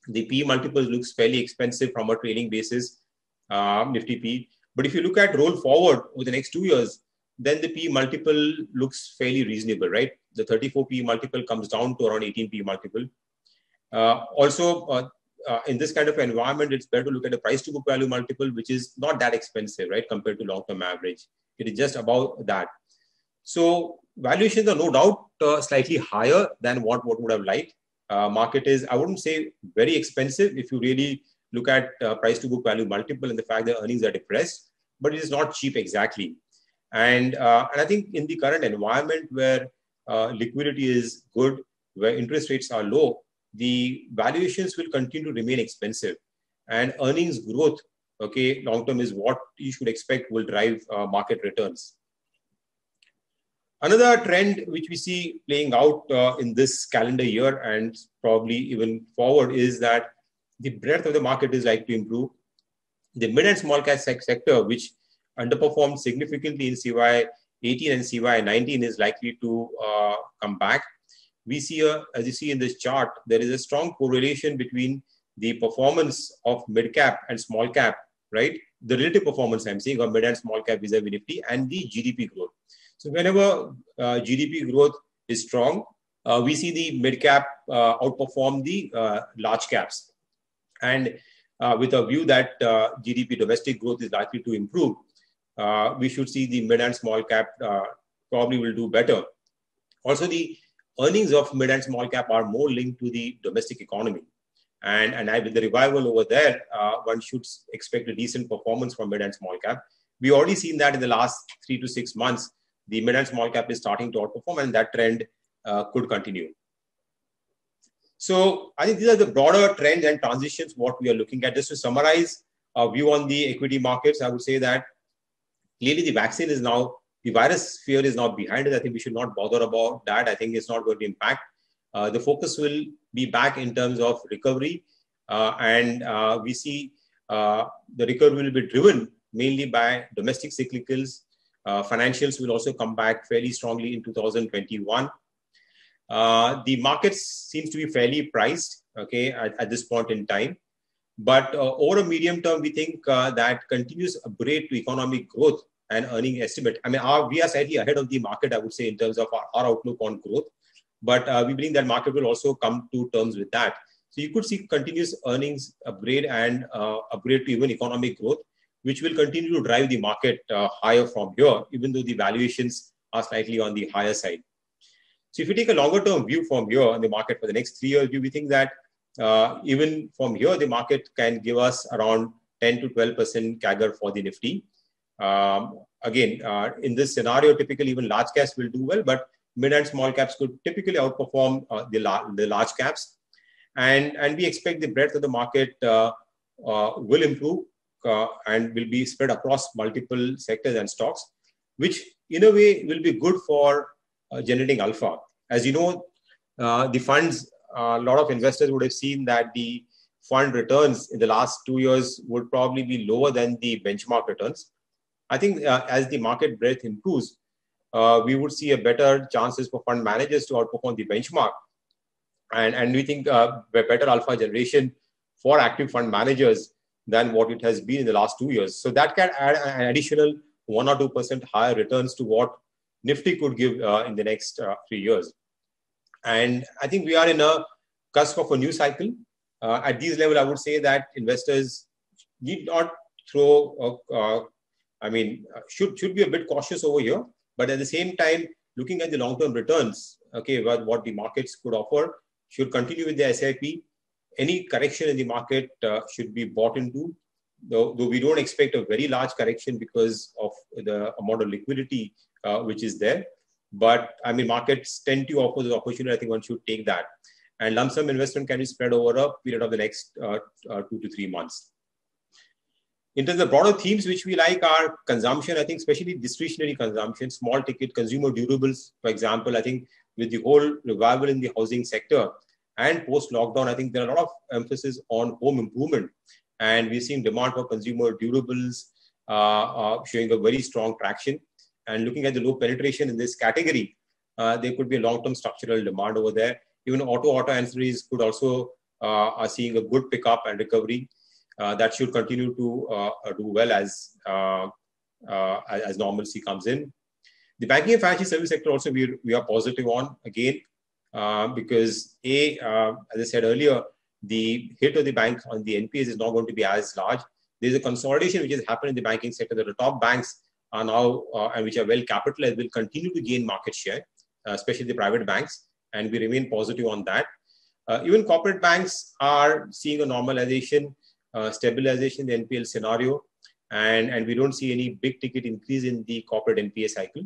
The P multiple looks fairly expensive from a trailing basis, Nifty P. But if you look at roll forward over the next 2 years, then the P multiple looks fairly reasonable, right? The 34 P multiple comes down to around 18 P multiple. Also, in this kind of environment, it's better to look at the price to book value multiple, which is not that expensive, right, compared to long-term average. It is just about that. So valuations are no doubt slightly higher than what would have liked. Market is, I wouldn't say very expensive if you really look at price to book value multiple and the fact that earnings are depressed, but it is not cheap exactly. And I think in the current environment where liquidity is good, where interest rates are low, the valuations will continue to remain expensive, and earnings growth, okay, long term is what you should expect will drive market returns. Another trend which we see playing out in this calendar year and probably even forward is that the breadth of the market is likely to improve. The mid and small cap sector, which underperformed significantly in CY 18 and CY 19 is likely to come back. We see, as you see in this chart, there is a strong correlation between the performance of mid cap and small cap, right? The relative performance I'm saying of mid and small cap vis-a-vis Nifty, and the GDP growth. So whenever GDP growth is strong, we see the mid cap outperform the large caps. And with a view that GDP domestic growth is likely to improve, we should see the mid and small cap probably will do better. Also, the earnings of mid and small cap are more linked to the domestic economy. And with the revival over there, one should expect a decent performance from mid and small cap. We already seen that in the last 3 to 6 months, the mid and small cap is starting to outperform, and that trend could continue. So I think these are the broader trends and transitions what we are looking at. Just to summarize our view on the equity markets, I would say that clearly the vaccine is now, the virus fear is now behind us. I think we should not bother about that. I think it's not going to impact. The focus will be back in terms of recovery, and we see the recovery will be driven mainly by domestic cyclicals. Financials will also come back fairly strongly in 2021. The markets seems to be fairly priced, okay, at this point in time. But over a medium term, we think that continuous upgrade to economic growth and earning estimate. I mean, we are slightly ahead of the market, I would say, in terms of our outlook on growth. But we believe that market will also come to terms with that. So you could see continuous earnings upgrade and upgrade to even economic growth, which will continue to drive the market higher from here, even though the valuations are slightly on the higher side. So if you take a longer term view from here on the market for the next 3 years, we think that even from here, the market can give us around 10 to 12% CAGR for the Nifty. Again, in this scenario, typically even large caps will do well, but mid and small caps could typically outperform the large caps. And we expect the breadth of the market will improve and will be spread across multiple sectors and stocks, which in a way will be good for generating alpha. As you know, the funds, a lot of investors would have seen that the fund returns in the last 2 years would probably be lower than the benchmark returns. I think as the market breadth improves, we would see a better chances for fund managers to outperform the benchmark. And we think better alpha generation for active fund managers than what it has been in the last 2 years. So that can add an additional 1 or 2% higher returns to what Nifty could give in the next 3 years. And I think we are in a cusp of a new cycle. At these levels, I would say that investors need not throw, should be a bit cautious over here. But at the same time, looking at the long-term returns, okay, what the markets could offer, should continue with the SIP. Any correction in the market should be bought into, though we don't expect a very large correction because of the amount of liquidity which is there. But I mean, markets tend to offer the opportunity. I think one should take that. And lump sum investment can be spread over a period of the next 2 to 3 months. In terms of broader themes which we like are consumption, I think especially discretionary consumption, small ticket consumer durables, for example. I think with the whole revival in the housing sector and post-lockdown, I think there are a lot of emphasis on home improvement. And we're seeing demand for consumer durables showing a very strong traction. And looking at the low penetration in this category, there could be a long-term structural demand over there. Even auto ancillaries could also are seeing a good pickup and recovery. That should continue to do well as normalcy comes in. The banking and financial service sector also we are positive on again because as I said earlier, the hit of the bank on the NPAs is not going to be as large. There's a consolidation which has happened in the banking sector that the top banks are now and which are well capitalized will continue to gain market share, especially the private banks, and we remain positive on that. Even corporate banks are seeing a normalization, stabilization in the NPL scenario, and we don't see any big ticket increase in the corporate NPA cycle.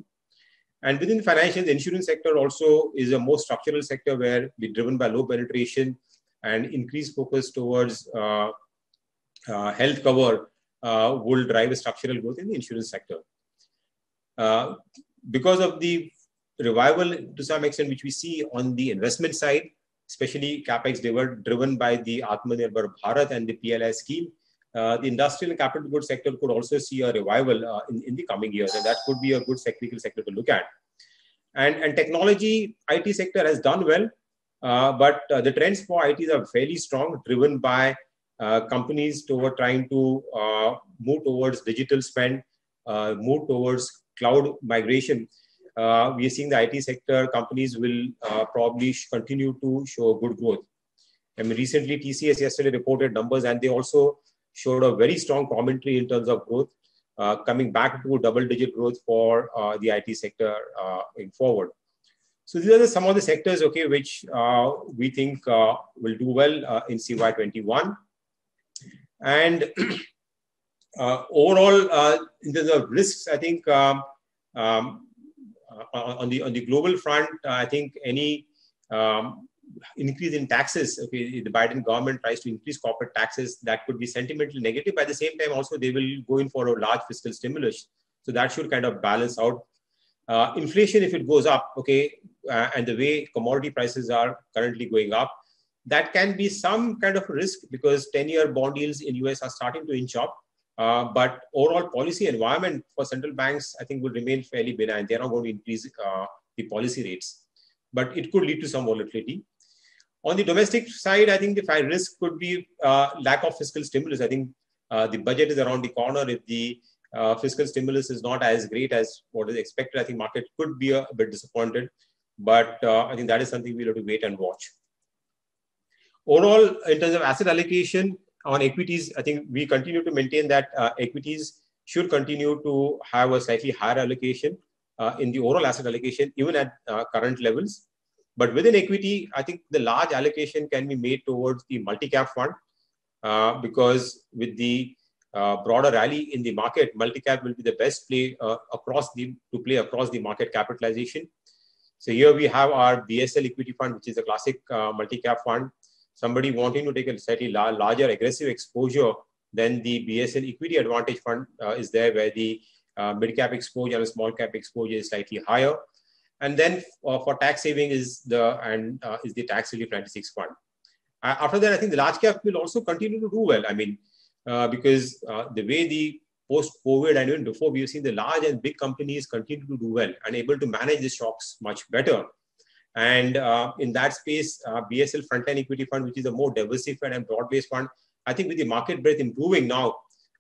And within the financial, the insurance sector also is a more structural sector where we're driven by low penetration and increased focus towards health cover will drive a structural growth in the insurance sector. Because of the revival to some extent which we see on the investment side, especially capex driven by the Atmanirbhar Bharat and the PLI scheme, the industrial and capital goods sector could also see a revival in the coming years, and that could be a good cyclical sector to look at. And technology, IT sector has done well, but the trends for IT are fairly strong, driven by companies toward trying to move towards digital spend, move towards cloud migration. We are seeing the IT sector companies will probably continue to show good growth. I mean, recently TCS yesterday reported numbers, and they also showed a very strong commentary in terms of growth, coming back to double-digit growth for the IT sector going forward. So these are some of the sectors, okay, which we think will do well in CY21. And overall, in terms of risks, I think on the global front, I think any increase in taxes, okay, the Biden government tries to increase corporate taxes, that could be sentimentally negative. At the same time, also they will go in for a large fiscal stimulus, so that should kind of balance out. Inflation, if it goes up, okay, and the way commodity prices are currently going up, that can be some kind of risk, because 10-year bond yields in US are starting to inch up. But overall policy environment for central banks, I think, will remain fairly benign. They're not going to increase the policy rates, but it could lead to some volatility. On the domestic side, I think the risk could be lack of fiscal stimulus. I think the budget is around the corner. If the fiscal stimulus is not as great as what is expected, I think market could be a bit disappointed. But I think that is something we'll have to wait and watch. Overall, in terms of asset allocation on equities, I think we continue to maintain that equities should continue to have a slightly higher allocation in the overall asset allocation, even at current levels. But within equity, I think the large allocation can be made towards the multi-cap fund, because with the broader rally in the market, multi-cap will be the best play across the market capitalization. So here we have our BSL equity fund, which is a classic multi-cap fund. Somebody wanting to take a slightly larger aggressive exposure than the BSL equity advantage fund is there, where the mid-cap exposure and small cap exposure is slightly higher. And then for tax saving is the tax relief 96 fund. After that, I think the large cap will also continue to do well. I mean, because the way the post-COVID and even before, we've seen the large and big companies continue to do well and able to manage the shocks much better. And in that space, BSL Frontline Equity Fund, which is a more diversified and broad-based fund, I think with the market breadth improving now,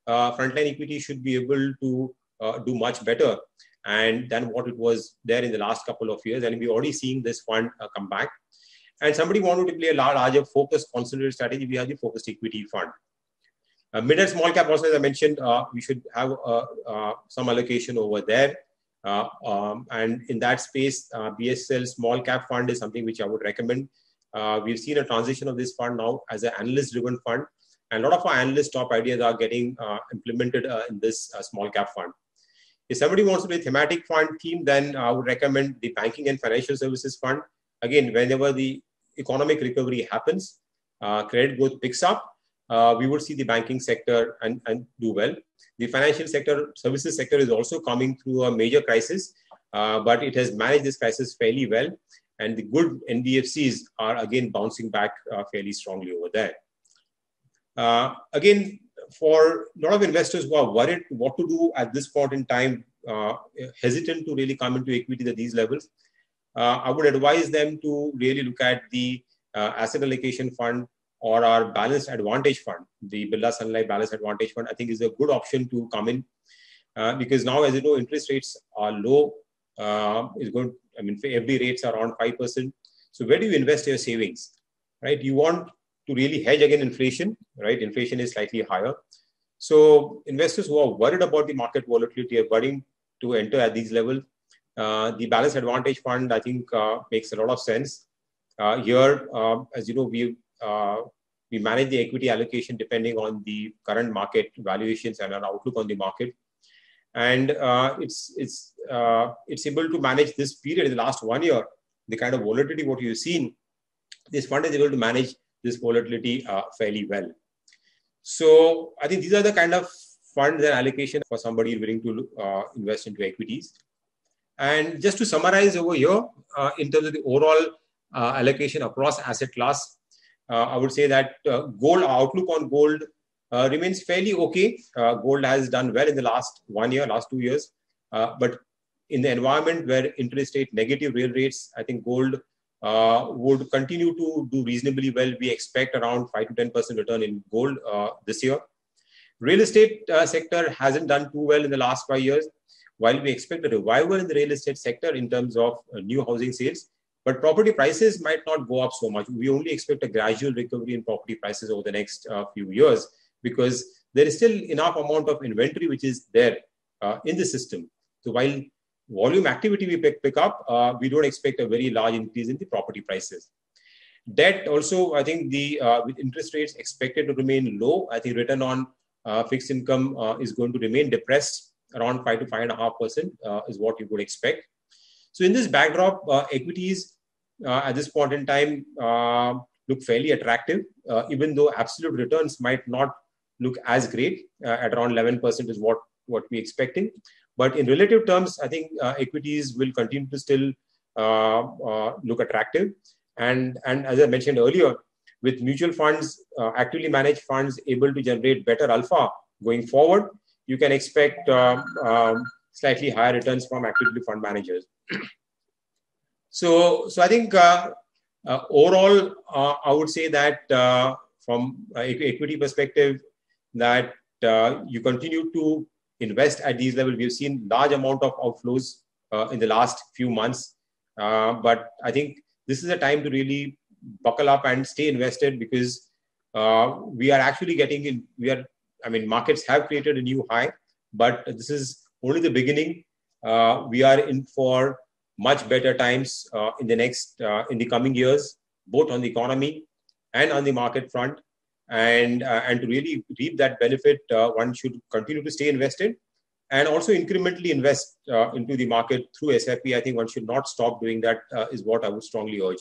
Frontline Equity should be able to do much better and than what it was there in the last couple of years. And we're already seeing this fund come back. And somebody wanted to play a larger focused, concentrated strategy. We have the focused equity fund. Mid and small cap also, as I mentioned, we should have some allocation over there. And in that space, BSL small cap fund is something which I would recommend. We've seen a transition of this fund now as an analyst-driven fund. And a lot of our analyst top ideas are getting implemented in this small cap fund. If somebody wants to be a thematic fund theme, then I would recommend the banking and financial services fund. Again, whenever the economic recovery happens, credit growth picks up, we would see the banking sector and do well. The financial sector, services sector is also coming through a major crisis, but it has managed this crisis fairly well. And the good NBFCs are again bouncing back fairly strongly over there. Again, for a lot of investors who are worried what to do at this point in time, hesitant to really come into equities at these levels, I would advise them to really look at the asset allocation fund or our balanced advantage fund. The Birla Sun Life Balanced Advantage Fund, I think, is a good option to come in because now, as you know, interest rates are low. Is going. I mean, for FD rates are around 5%. So where do you invest your savings, right? You want to really hedge against inflation, right? Inflation is slightly higher. So investors who are worried about the market volatility are worrying to enter at these levels. The Balanced Advantage Fund, I think, makes a lot of sense. Here, as you know, we manage the equity allocation depending on the current market valuations and our outlook on the market. And it's able to manage this period in the last 1 year, the kind of volatility what you've seen. This fund is able to manage this volatility fairly well. So I think these are the kind of funds and allocation for somebody willing to invest into equities. And just to summarize over here, in terms of the overall allocation across asset class, I would say that gold, our outlook on gold remains fairly okay. Gold has done well in the last 1 year, last 2 years. But in the environment where interest rate, negative real rates, I think gold would continue to do reasonably well. We expect around 5 to 10% return in gold this year. Real estate sector hasn't done too well in the last 5 years. While we expect a revival in the real estate sector in terms of new housing sales, but property prices might not go up so much. We only expect a gradual recovery in property prices over the next few years, because there is still enough amount of inventory which is there in the system. So while volume activity we pick up, we don't expect a very large increase in the property prices. Debt also, I think with interest rates expected to remain low, I think return on fixed income is going to remain depressed. Around 5 to 5.5% is what you would expect. So in this backdrop, equities at this point in time look fairly attractive, even though absolute returns might not look as great. At around 11% is what we're expecting. But in relative terms, I think equities will continue to still look attractive. And as I mentioned earlier, with mutual funds, actively managed funds able to generate better alpha going forward, you can expect slightly higher returns from actively fund managers. So I think overall, I would say that from equity perspective, that you continue to invest at these levels. We've seen large amount of outflows in the last few months, but I think this is a time to really buckle up and stay invested, because we are actually getting in. Markets have created a new high, but this is only the beginning. We are in for much better times in the coming years, both on the economy and on the market front. And to really reap that benefit, one should continue to stay invested and also incrementally invest into the market through SIP. I think one should not stop doing that, is what I would strongly urge.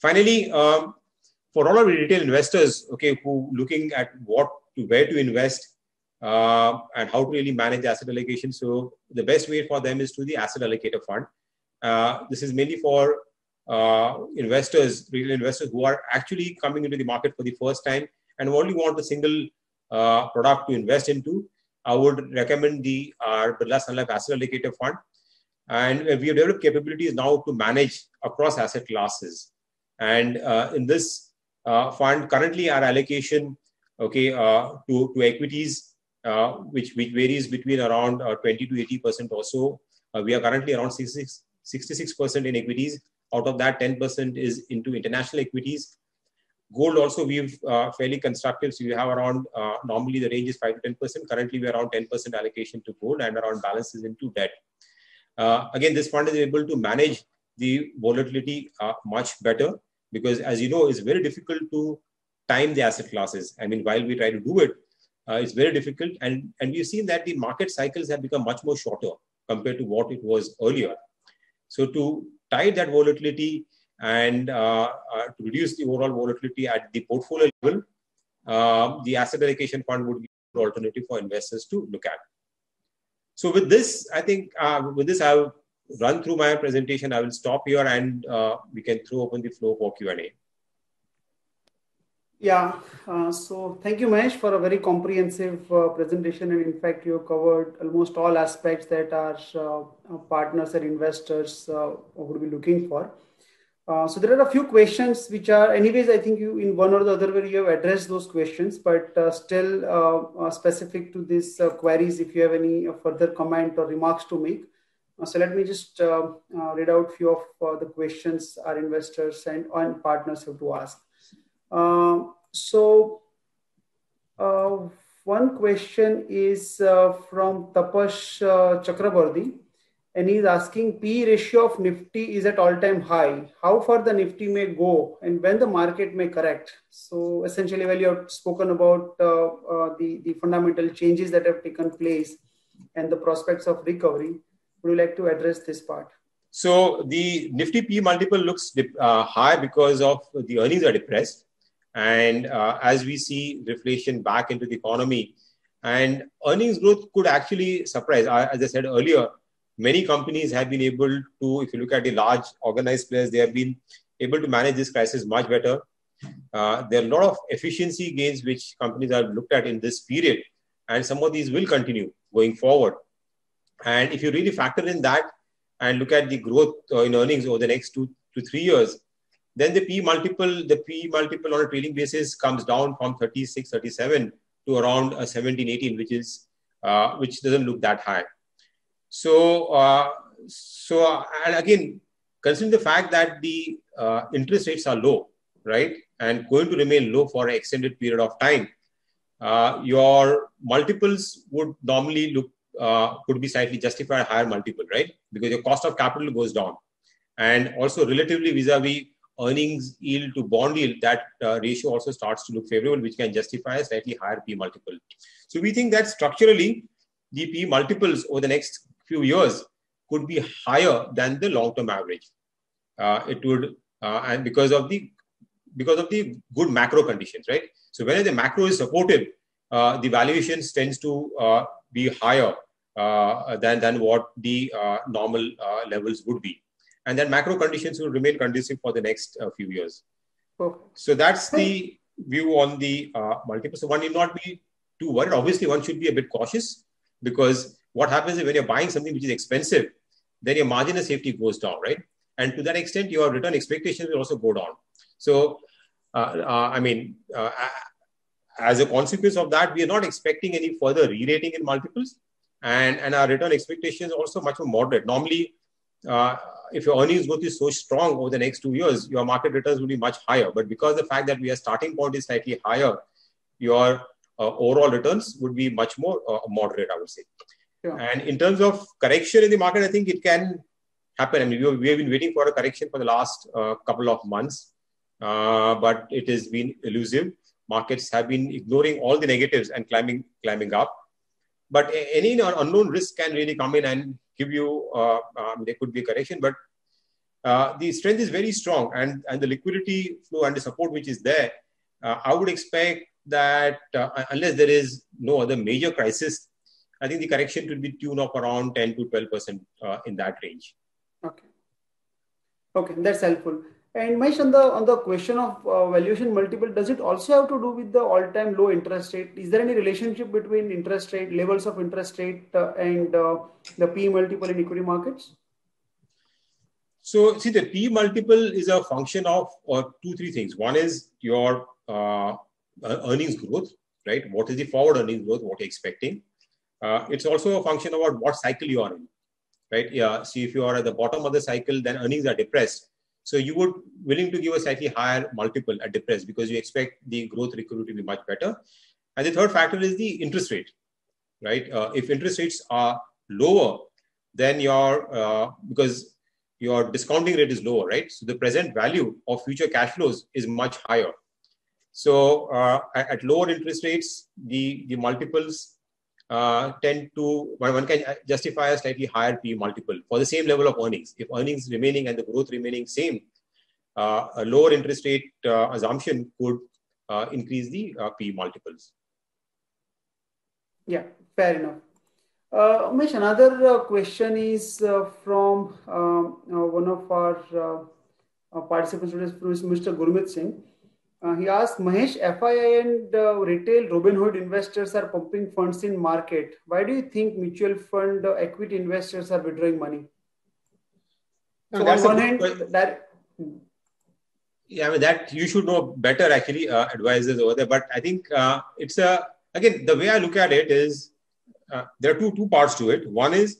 Finally, for all of the retail investors, who looking at where to invest and how to really manage asset allocation. So the best way for them is to the asset allocator fund. This is mainly for retail investors who are actually coming into the market for the first time and only want a single product to invest into. I would recommend the Birla Sun Life Asset Allocator Fund. And we have developed capabilities now to manage across asset classes. And in this fund, currently our allocation to equities, which varies between around 20 to 80% or so. We are currently around 66% in equities. Out of that, 10% is into international equities. Gold also we've fairly constructive. So we have around, normally the range is 5 to 10%. Currently we're around 10% allocation to gold and around balances into debt. Again, this fund is able to manage the volatility much better, because as you know, it's very difficult to time the asset classes. I mean, while we try to do it, it's very difficult. And we've seen that the market cycles have become much more shorter compared to what it was earlier. So to tie that volatility and to reduce the overall volatility at the portfolio level, the asset allocation fund would be an alternative for investors to look at. So with this, I think I've run through my presentation. I will stop here and we can throw open the floor for Q&A. Yeah, so thank you, Mahesh, for a very comprehensive presentation. And in fact, you covered almost all aspects that our partners and investors would be looking for. So there are a few questions which are, anyways, I think you in one or the other way you have addressed those questions, but still specific to these queries, if you have any further comment or remarks to make. So let me just read out a few of the questions our investors and partners have to ask. One question is from Tapash Chakraborty, and he's asking, P ratio of Nifty is at all-time high. How far the Nifty may go and when the market may correct? So essentially, well, you have spoken about the fundamental changes that have taken place and the prospects of recovery. Would you like to address this part? So the Nifty P multiple looks high because of the earnings are depressed. And as we see reflation back into the economy, and earnings growth could actually surprise. As I said earlier, many companies have been able to, if you look at the large organized players, they have been able to manage this crisis much better. there are a lot of efficiency gains which companies have looked at in this period, and some of these will continue going forward. And if you really factor in that and look at the growth in earnings over the next 2 to 3 years, then the P multiple on a trailing basis comes down from 36, 37 to around 17, 18, which doesn't look that high. So, and again, considering the fact that the interest rates are low, right, and going to remain low for an extended period of time, your multiples would normally could be slightly justified higher multiple, right? Because your cost of capital goes down. And also relatively vis-a-vis earnings yield to bond yield, that ratio also starts to look favorable, which can justify a slightly higher P multiple. So we think that structurally, the P multiples over the next few years could be higher than the long-term average. It would, and because of the good macro conditions, right? So whenever the macro is supportive, the valuations tends to be higher than what the normal levels would be. And then macro conditions will remain conducive for the next few years. Okay. So that's the view on the multiple. So one need not be too worried. Obviously, one should be a bit cautious, because what happens is when you're buying something which is expensive, then your margin of safety goes down, right? And to that extent, your return expectations will also go down. So, as a consequence of that, we are not expecting any further re-rating in multiples, and our return expectations are also much more moderate. Normally, if your earnings growth is so strong over the next 2 years, your market returns will be much higher. But because the fact that our starting point is slightly higher, your overall returns would be much more moderate, I would say. Yeah. And in terms of correction in the market, I think it can happen. I mean, we have been waiting for a correction for the last couple of months, but it has been elusive. Markets have been ignoring all the negatives and climbing up. But any unknown risk can really come in and give you, there could be a correction, but the strength is very strong, and the liquidity flow and the support which is there, I would expect that unless there is no other major crisis, I think the correction will be tuned up around 10 to 12% in that range. Okay, that's helpful. And Mahesh, on the question of valuation multiple, does it also have to do with the all-time low interest rate? Is there any relationship between interest rate, levels of interest rate and the P multiple in equity markets? So, see, the P multiple is a function of 2-3 things. One is your earnings growth, right? What is the forward earnings growth? What you're expecting? It's also a function about what cycle you are in, right? Yeah. See, if you are at the bottom of the cycle, then earnings are depressed. So you would willing to give a slightly higher multiple at depressed because you expect the growth recovery to be much better. And the third factor is the interest rate, right? If interest rates are lower, then because your discounting rate is lower, right? So the present value of future cash flows is much higher. So at lower interest rates, the multiples tend to, one can justify a slightly higher P multiple for the same level of earnings. If earnings remaining and the growth remaining same, a lower interest rate assumption could increase the P multiples. Yeah, fair enough. Umesh, another question is from one of our participants, Mr. Gurmit Singh. He asked, Mahesh, FII and retail Robinhood investors are pumping funds in market. Why do you think mutual fund equity investors are withdrawing money? So on one hand, yeah, I mean, that you should know better, actually, advisors over there. But I think it's again, the way I look at it is there are two parts to it. One is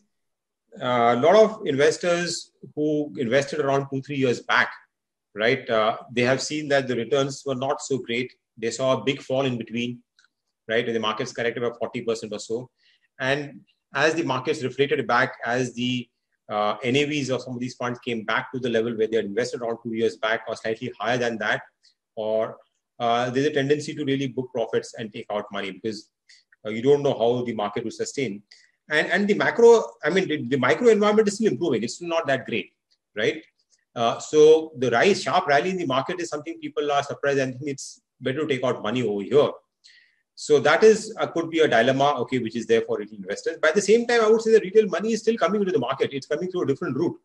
a lot of investors who invested around 2-3 years back, right? They have seen that the returns were not so great. They saw a big fall in between, right? And the markets corrected by 40% or so. And as the markets reflated back, as the NAVs of some of these funds came back to the level where they had invested around 2 years back or slightly higher than that, or there's a tendency to really book profits and take out money because you don't know how the market will sustain. And the macro, I mean, the micro environment is still improving. It's still not that great, right? So the sharp rally in the market is something people are surprised and think it's better to take out money over here. So that is could be a dilemma, okay, which is there for retail investors. But at the same time, I would say the retail money is still coming into the market. It's coming through a different route.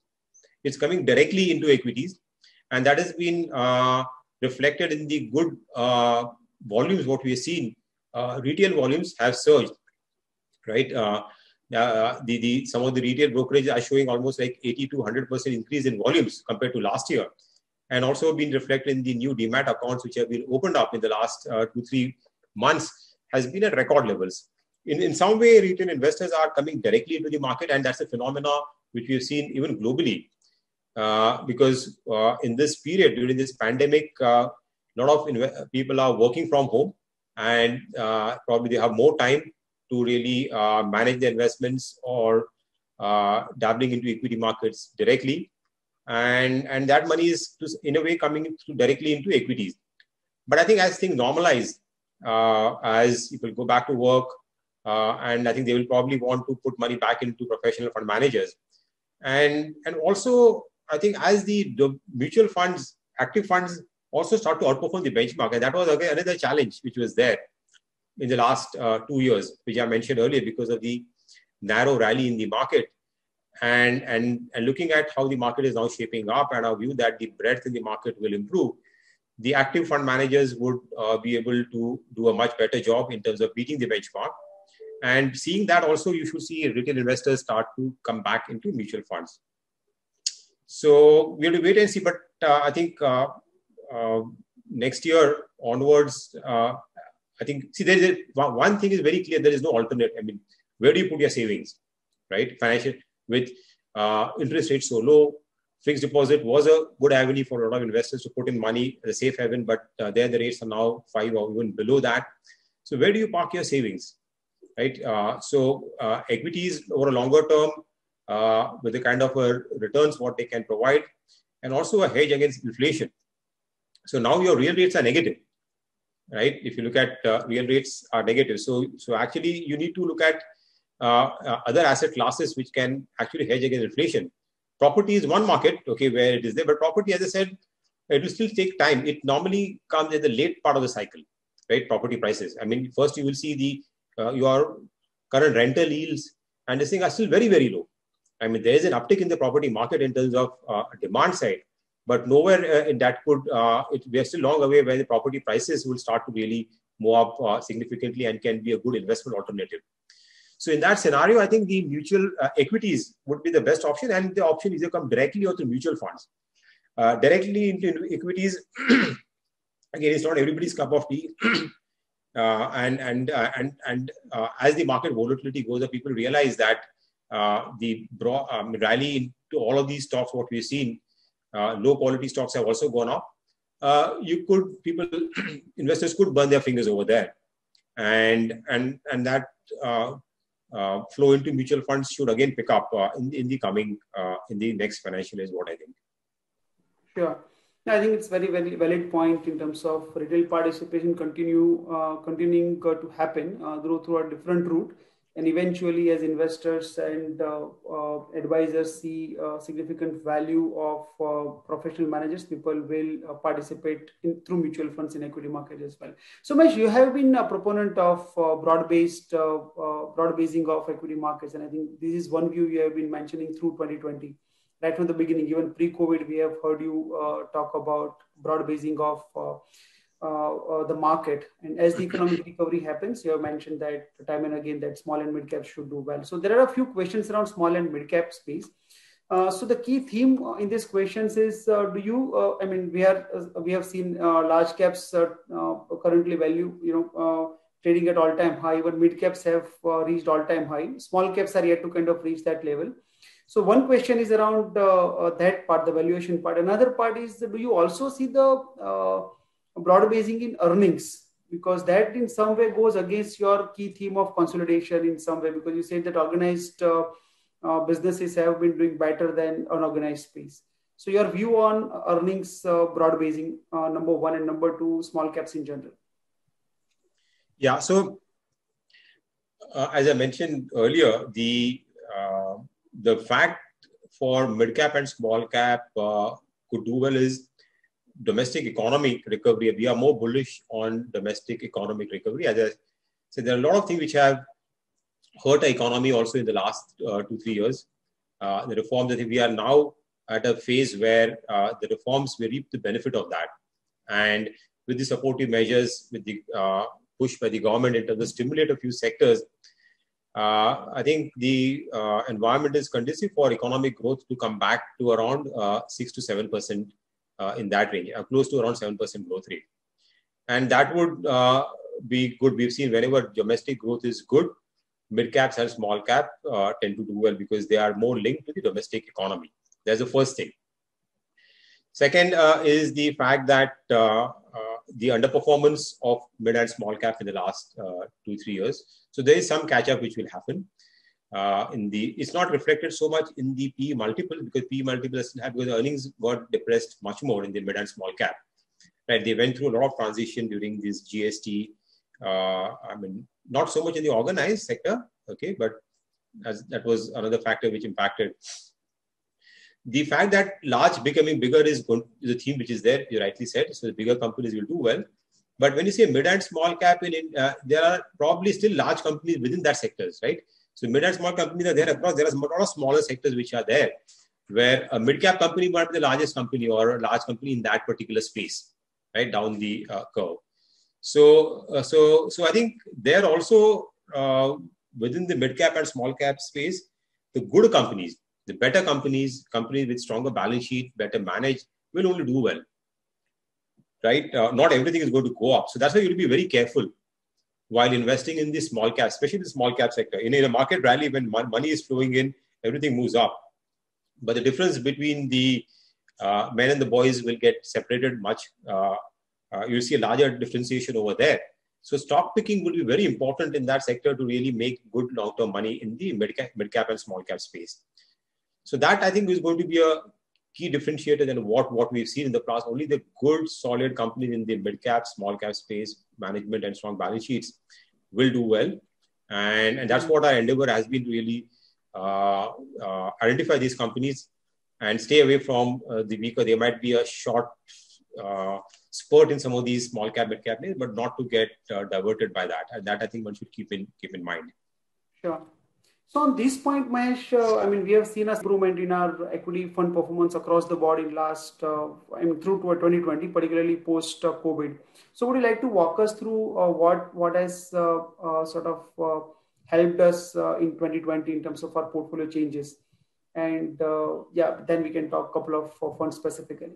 It's coming directly into equities. And that has been reflected in the good volumes. What we have seen, retail volumes have surged, right? Some of the retail brokerages are showing almost like 80 to 100% increase in volumes compared to last year, and also been reflected in the new demat accounts which have been opened up in the last 2-3 months, has been at record levels. In some way, retail investors are coming directly into the market, and that's a phenomena which we have seen even globally. Because in this period, during this pandemic, a lot of people are working from home, and probably they have more time to really manage their investments or dabbling into equity markets directly. And that money is, in a way, coming directly into equities. But I think as things normalize, as people go back to work, and I think they will probably want to put money back into professional fund managers. And also, I think as the mutual funds, active funds also start to outperform the benchmark. And that was again another challenge which was there in the last 2 years, which I mentioned earlier, because of the narrow rally in the market. And looking at how the market is now shaping up, and our view that the breadth in the market will improve, the active fund managers would be able to do a much better job in terms of beating the benchmark. And seeing that also, you should see retail investors start to come back into mutual funds. So we have to wait and see. But I think next year onwards, I think, see, there is one thing is very clear: there is no alternate. I mean, where do you put your savings, right? Financial, with interest rates so low, fixed deposit was a good avenue for a lot of investors to put in money as a safe haven, but there the rates are now 5 or even below that. So where do you park your savings, right? So equities over a longer term, with the kind of returns what they can provide, and also a hedge against inflation. So now your real rates are negative, right? If you look at real rates are negative. So actually you need to look at other asset classes which can actually hedge against inflation. Property is one market, okay, where it is there, but property, as I said, it will still take time. It normally comes at the late part of the cycle, right? Property prices. I mean, first you will see the your current rental yields and this thing are still very, very low. I mean, there is an uptick in the property market in terms of demand side, but nowhere in that could, we are still long away where the property prices will start to really move up significantly and can be a good investment alternative. So in that scenario, I think the mutual equities would be the best option, and the option either come directly or through mutual funds. Directly into equities, again, it's not everybody's cup of tea. As the market volatility goes up, people realize that the rally into all of these stocks, what we've seen, low quality stocks have also gone up. Investors could burn their fingers over there, and that flow into mutual funds should again pick up in the next financial year is what I think. Sure. I think it's very, very valid point in terms of retail participation continuing to happen through a different route. And eventually, as investors and advisors see significant value of professional managers, people will participate through mutual funds in equity market as well. So, Mahesh, you have been a proponent of broad-basing of equity markets, and I think this is one view you have been mentioning through 2020. Right from the beginning, even pre-COVID, we have heard you talk about broad-basing of the market. And as the economic recovery happens, you have mentioned that time and again that small and mid caps should do well. So there are a few questions around small and mid cap space. So the key theme in these questions is: we have seen large caps currently value, trading at all-time high. Even mid caps have reached all-time high. Small caps are yet to kind of reach that level. So one question is around that part, the valuation part. Another part is: do you also see the broad basing in earnings? Because that in some way goes against your key theme of consolidation in some way, because you said that organized businesses have been doing better than unorganized space. So your view on earnings broad basing, number one, and number two, small caps in general. Yeah. So as I mentioned earlier, the fact for mid cap and small cap could do well is domestic economic recovery. We are more bullish on domestic economic recovery. As I said, there are a lot of things which have hurt the economy also in the last 2-3 years. The reforms, I think we are now at a phase where the reforms, we reap the benefit of that. And with the supportive measures, with the push by the government in terms of stimulate a few sectors, I think the environment is conducive for economic growth to come back to around 6 to 7% in that range, close to around 7% growth rate. And that would be good. We've seen whenever domestic growth is good, mid caps and small cap tend to do well because they are more linked to the domestic economy. That's the first thing. Second is the fact that the underperformance of mid and small cap in the last 2-3 years. So there is some catch up which will happen. It's not reflected so much in the PE multiple because PE multiple still have, because the earnings got depressed much more in the mid and small cap. Right, they went through a lot of transition during this GST. I mean, not so much in the organized sector, okay, but that was another factor which impacted. The fact that large becoming bigger is the theme which is there, you rightly said. So the bigger companies will do well. But when you say mid and small cap, there are probably still large companies within that sectors, right? So mid and small companies are there across. There are a lot of smaller sectors which are there, where a mid cap company might be the largest company or a large company in that particular space, right down the curve. So I think there also within the mid cap and small cap space, the good companies, the better companies with stronger balance sheet, better managed, will only do well, right? Not everything is going to go up. So that's why you will be very careful while investing in the small cap, especially the small cap sector. In a market rally, when money is flowing in, everything moves up. But the difference between the men and the boys will get separated much. You'll see a larger differentiation over there. So stock picking will be very important in that sector to really make good long-term money in the mid-cap and small cap space. So that I think is going to be a key differentiator than what we've seen in the past. Only the good, solid companies in the mid-cap, small cap space, management and strong balance sheets will do well. And that's what our endeavor has been to really identify these companies and stay away from the weaker. There might be a short spurt in some of these small cap, mid cap names, but not to get diverted by that. And that I think one should keep in mind. Sure. So on this point, Mahesh, I mean, we have seen an improvement in our equity fund performance across the board in last, through to 2020, particularly post COVID. So would you like to walk us through what has sort of helped us in 2020 in terms of our portfolio changes? And then we can talk a couple of funds specifically.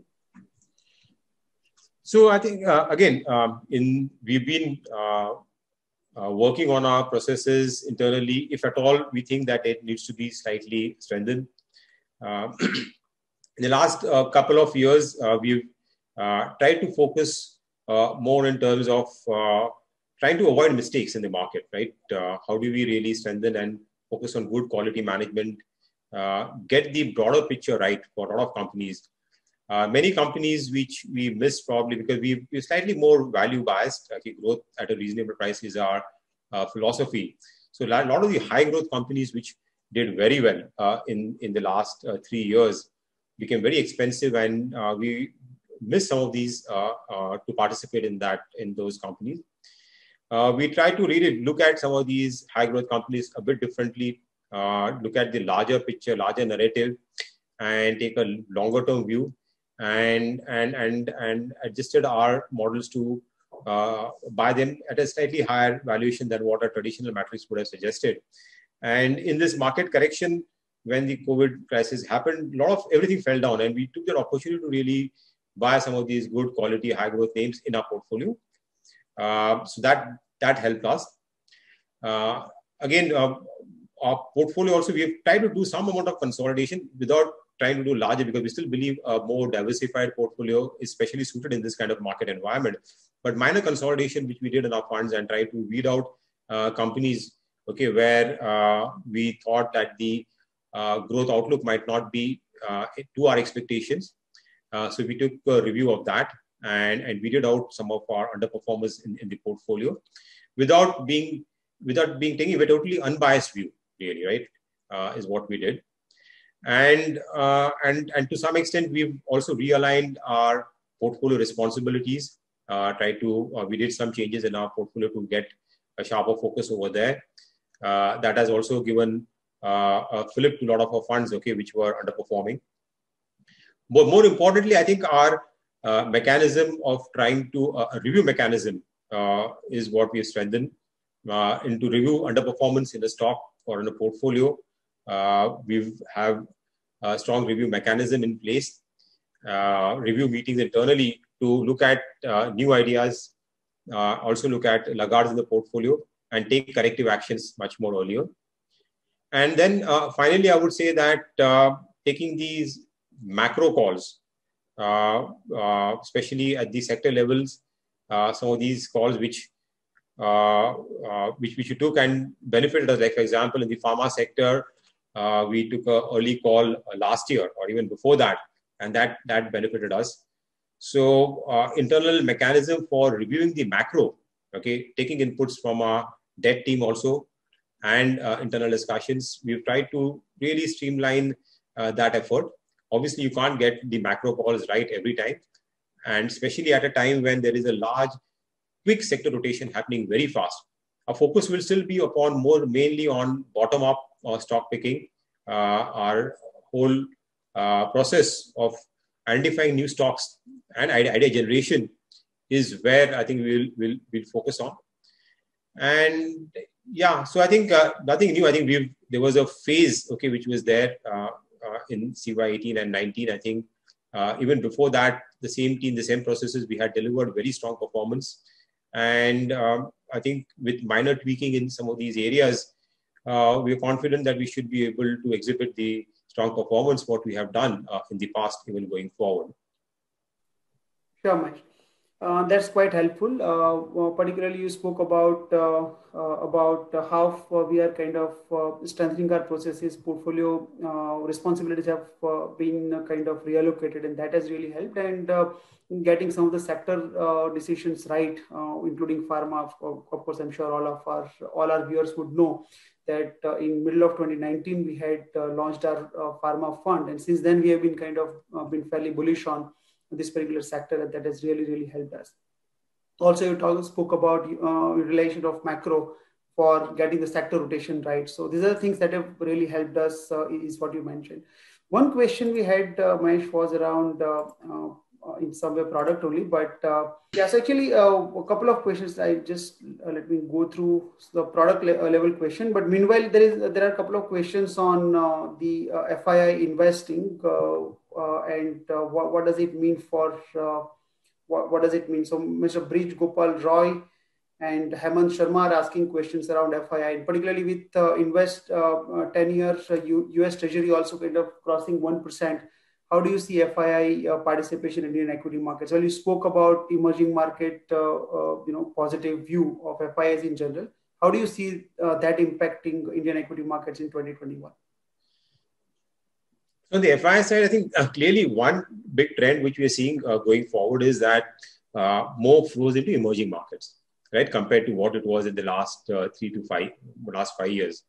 So I think, again, we've been working on our processes internally. If at all we think that it needs to be slightly strengthened. In the last couple of years, we've tried to focus more in terms of trying to avoid mistakes in the market, right? How do we really strengthen and focus on good quality management, get the broader picture right for a lot of companies. Many companies which we miss probably because we're slightly more value biased. Okay, growth at a reasonable price is our philosophy. So a lot of the high growth companies which did very well in the last 3 years became very expensive, and we missed some of these to participate in those companies. We try to really look at some of these high growth companies a bit differently, look at the larger picture, larger narrative, and take a longer term view. And adjusted our models to buy them at a slightly higher valuation than what a traditional matrix would have suggested. And in this market correction, when the COVID crisis happened, everything fell down, and we took that opportunity to really buy some of these good quality, high growth names in our portfolio. So that helped us. Again, our portfolio also, we have tried to do some amount of consolidation without trying to do larger, because we still believe a more diversified portfolio is especially suited in this kind of market environment. But minor consolidation, which we did in our funds, and try to weed out companies, okay, where we thought that the growth outlook might not be to our expectations. So we took a review of that and weeded out some of our underperformers in the portfolio without taking a totally unbiased view, really, right? Is what we did. And to some extent, we've also realigned our portfolio responsibilities. We did some changes in our portfolio to get a sharper focus over there. That has also given a fillip to a lot of our funds, okay, which were underperforming. But more importantly, I think our mechanism of trying to review mechanism is what we have strengthened into review underperformance in a stock or in a portfolio. We have a strong review mechanism in place, review meetings internally to look at new ideas, also look at laggards in the portfolio and take corrective actions much more earlier. And then finally, I would say that taking these macro calls, especially at the sector levels, some of these calls which you took and benefited us. Like for example, in the pharma sector, we took an early call last year or even before that, and that benefited us. So internal mechanism for reviewing the macro, okay, taking inputs from our debt team also, and internal discussions. We've tried to really streamline that effort. Obviously, you can't get the macro calls right every time, and especially at a time when there is a large, quick sector rotation happening very fast. Our focus will still be upon mainly on bottom-up stock picking. Our whole process of identifying new stocks and idea generation is where I think we'll focus on. And yeah, so I think nothing new. I think there was a phase, okay, which was there in CY 18 and 19. I think even before that, the same team, the same processes, we had delivered very strong performance. And I think with minor tweaking in some of these areas, we're confident that we should be able to exhibit the strong performance what we have done in the past, even going forward. Sure, Mahesh. That's quite helpful. Particularly, you spoke about how we are kind of strengthening our processes. Portfolio responsibilities have been kind of reallocated, and that has really helped. And getting some of the sector decisions right, including pharma. Of course, I'm sure all our viewers would know that in middle of 2019 we had launched our pharma fund, and since then we have been kind of been fairly bullish on this particular sector, and that has really helped us. Also, you spoke about relation of macro for getting the sector rotation right. So these are the things that have really helped us, is what you mentioned. One question we had, Mahesh, was around in some way product only, but yes, actually a couple of questions. I just let me go through the product level question. But meanwhile, there are a couple of questions on the FII investing and what does it mean for what does it mean? So Mr. Breach Gopal Roy and Hemant Sharma are asking questions around FII, and particularly with invest 10 years US Treasury also kind of crossing 1%. How do you see FII participation in Indian equity markets? Well, you spoke about emerging market, positive view of FIIs in general. How do you see that impacting Indian equity markets in 2021? On the FII side, I think clearly one big trend which we are seeing going forward is that more flows into emerging markets, right, compared to what it was in the last 5 years.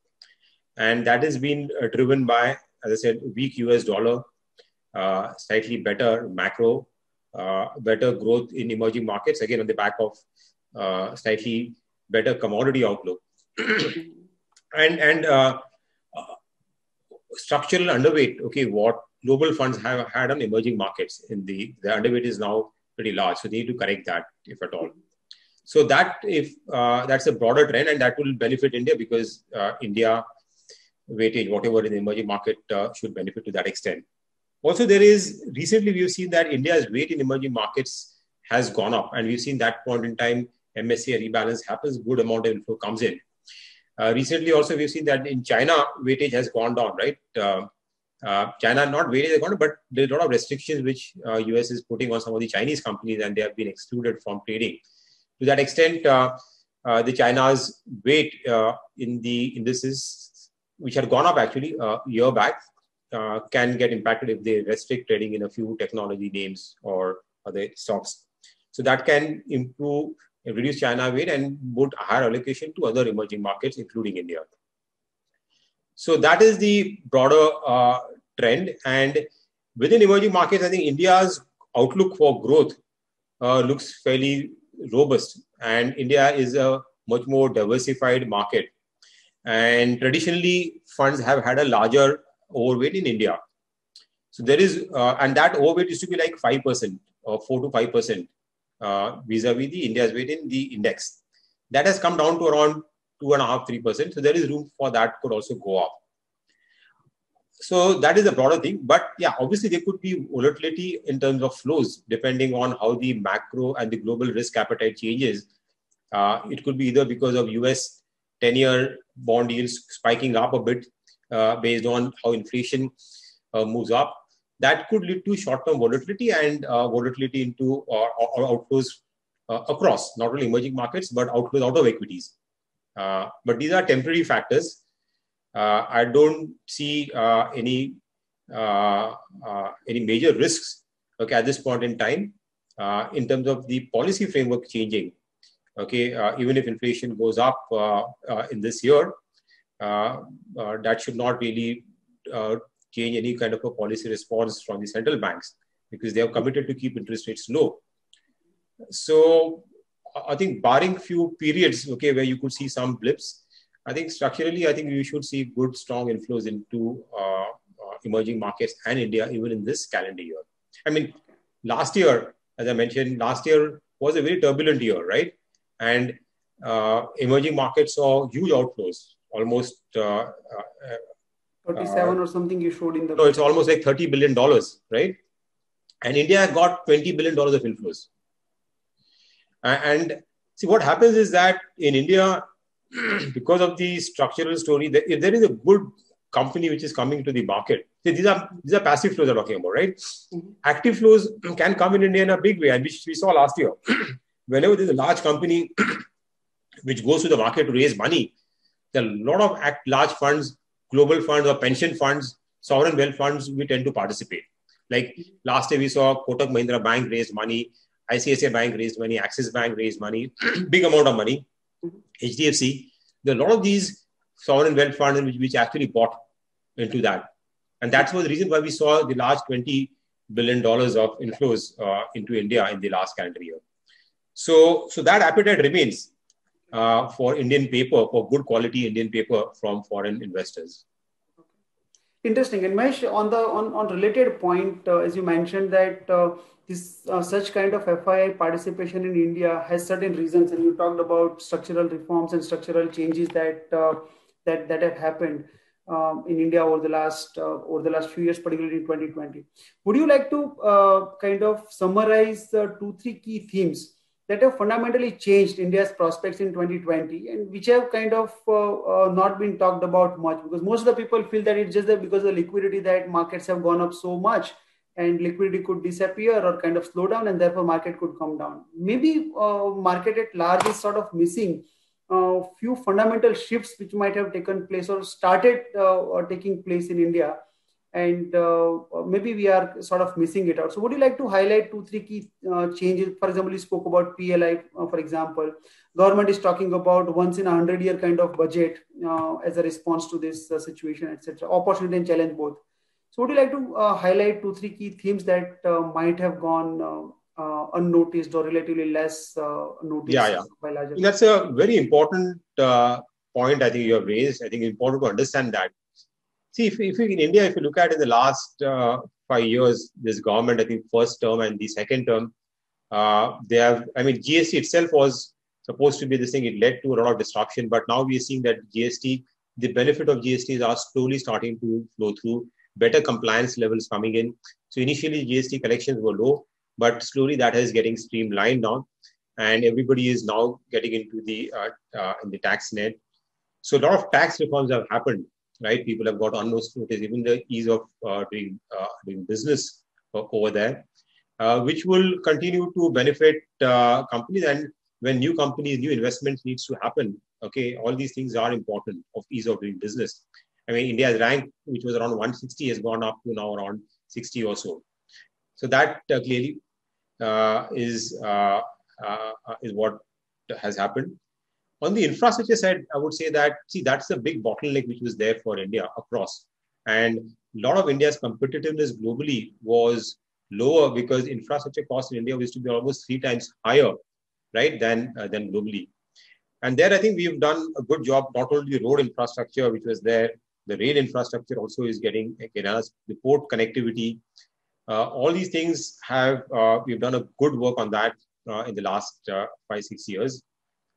And that has been driven by, as I said, weak US dollar, slightly better macro, better growth in emerging markets, again on the back of slightly better commodity outlook. and structural underweight, okay, what global funds have had on emerging markets, the underweight is now pretty large, so they need to correct that if at all. So that that's a broader trend, and that will benefit India because India weightage, whatever in the emerging market, should benefit to that extent. Also, recently we've seen that India's weight in emerging markets has gone up, and we've seen that point in time MSCI rebalance happens, good amount of inflow comes in. Recently also we've seen that in China weightage has gone down, right? China not weightage has gone down, but there's a lot of restrictions which US is putting on some of the Chinese companies, and they have been excluded from trading. To that extent, the China's weight in the indices, which had gone up actually a year back, can get impacted if they restrict trading in a few technology names or other stocks. So that can reduce China weight and put a higher allocation to other emerging markets, including India. So that is the broader trend. And within emerging markets, I think India's outlook for growth looks fairly robust. And India is a much more diversified market. And traditionally, funds have had a larger overweight in India. So there is, and that overweight used to be like 5%. of 4 to 5% vis-a-vis the India's weight in the index. That has come down to around 2.5-3%. So there is room for that could also go up. So that is a broader thing. But yeah, obviously there could be volatility in terms of flows depending on how the macro and the global risk appetite changes. It could be either because of US 10-year bond yields spiking up a bit based on how inflation moves up. That could lead to short-term volatility and volatility into or outflows across not only emerging markets but outflows out of equities. But these are temporary factors. I don't see any major risks, okay, at this point in time in terms of the policy framework changing. Okay, even if inflation goes up in this year, that should not really change any kind of a policy response from the central banks because they have committed to keep interest rates low. So I think barring few periods, okay, where you could see some blips, I think structurally, I think we should see good, strong inflows into emerging markets and India even in this calendar year. I mean, last year, as I mentioned, last year was a very turbulent year, right? And emerging markets saw huge outflows, almost 37 or something you showed in the... No, it's almost like $30 billion, right? And India got $20 billion of inflows. And see, what happens is that in India, because of the structural story, if there is a good company which is coming to the market, see, these are passive flows I'm talking about, right? Mm-hmm. Active flows can come in India in a big way, and which we saw last year. Whenever there's a large company which goes to the market to raise money, there are a lot of large funds, global funds or pension funds, sovereign wealth funds, we tend to participate. Like last year we saw Kotak Mahindra Bank raised money, ICICI Bank raised money, Axis Bank raised money, big amount of money, HDFC. There are a lot of these sovereign wealth funds which actually bought into that. And that was the reason why we saw the large $20 billion of inflows into India in the last calendar year. So that appetite remains for Indian paper, for good quality Indian paper from foreign investors. Interesting. And Mahesh, on related point, as you mentioned that this such kind of FII participation in India has certain reasons, and you talked about structural reforms and structural changes that have happened in India over the last few years, particularly in 2020. Would you like to kind of summarize 2-3 key themes that have fundamentally changed India's prospects in 2020 and which have kind of not been talked about much, because most of the people feel that it's just that because of the liquidity that markets have gone up so much and liquidity could disappear or kind of slow down and therefore market could come down. Maybe market at large is sort of missing a few fundamental shifts which might have taken place or started taking place in India. And maybe we are sort of missing it out. So would you like to highlight 2-3 key changes? For example, you spoke about PLI, for example. Government is talking about once in a 100-year kind of budget as a response to this situation, etc. Opportunity and challenge both. So would you like to highlight 2-3 key themes that might have gone unnoticed or relatively less noticed by larger? That's a very important point I think you have raised. I think it's important to understand that. See, if in India, if you look at in the last 5 years, this government, I think first term and the second term, they have, I mean, GST itself was supposed to be this thing. It led to a lot of disruption, but now we are seeing that GST, the benefit of GST are slowly starting to flow through, better compliance levels coming in. So initially GST collections were low, but slowly that is getting streamlined now. And everybody is now getting into the in the tax net. So a lot of tax reforms have happened. Right, people have got notice, even the ease of doing business over there, which will continue to benefit companies. And when new companies, new investments needs to happen, okay, all these things are important of ease of doing business. I mean, India's rank, which was around 160, has gone up to now around 60 or so. So that clearly is what has happened. On the infrastructure side, I would say that, see, that's the big bottleneck which was there for India across. And a lot of India's competitiveness globally was lower because infrastructure costs in India used to be almost 3 times higher, right, than globally. And there, I think we've done a good job, not only the road infrastructure, which was there, the rail infrastructure also is getting us, the port connectivity. All these things have, we've done a good work on that in the last 5-6 years.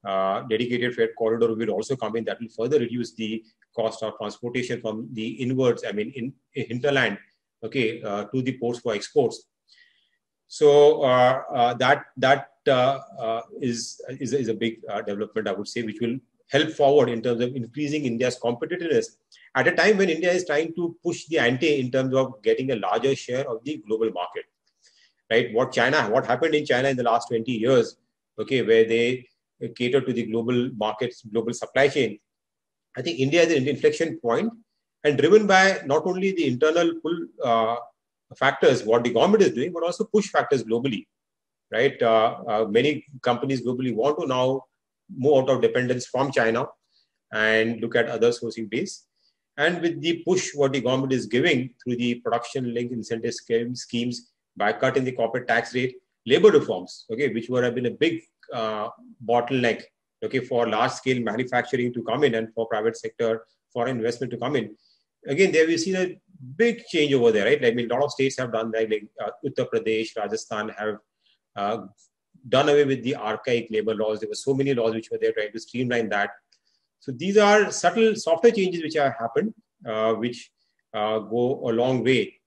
Dedicated freight corridor will also come in, that will further reduce the cost of transportation from the inwards, I mean, in hinterland, okay, to the ports for exports. So that is a big development, I would say, which will help forward in terms of increasing India's competitiveness at a time when India is trying to push the ante in terms of getting a larger share of the global market. Right? What happened in China in the last 20 years, okay, where they cater to the global markets, global supply chain. I think India is an inflection point, and driven by not only the internal pull factors, what the government is doing, but also push factors globally. Right? Many companies globally want to now move out of dependence from China and look at other sourcing base. And with the push what the government is giving through the production-linked incentive schemes, by cutting the corporate tax rate, labor reforms, okay, which would have been a big bottleneck, okay, for large-scale manufacturing to come in and for private sector foreign investment to come in. Again, there we see a big change over there, right? I mean, a lot of states have done that, like Uttar Pradesh, Rajasthan have done away with the archaic labor laws. There were so many laws which were there trying to streamline that. So these are subtle, softer changes which have happened, which go a long way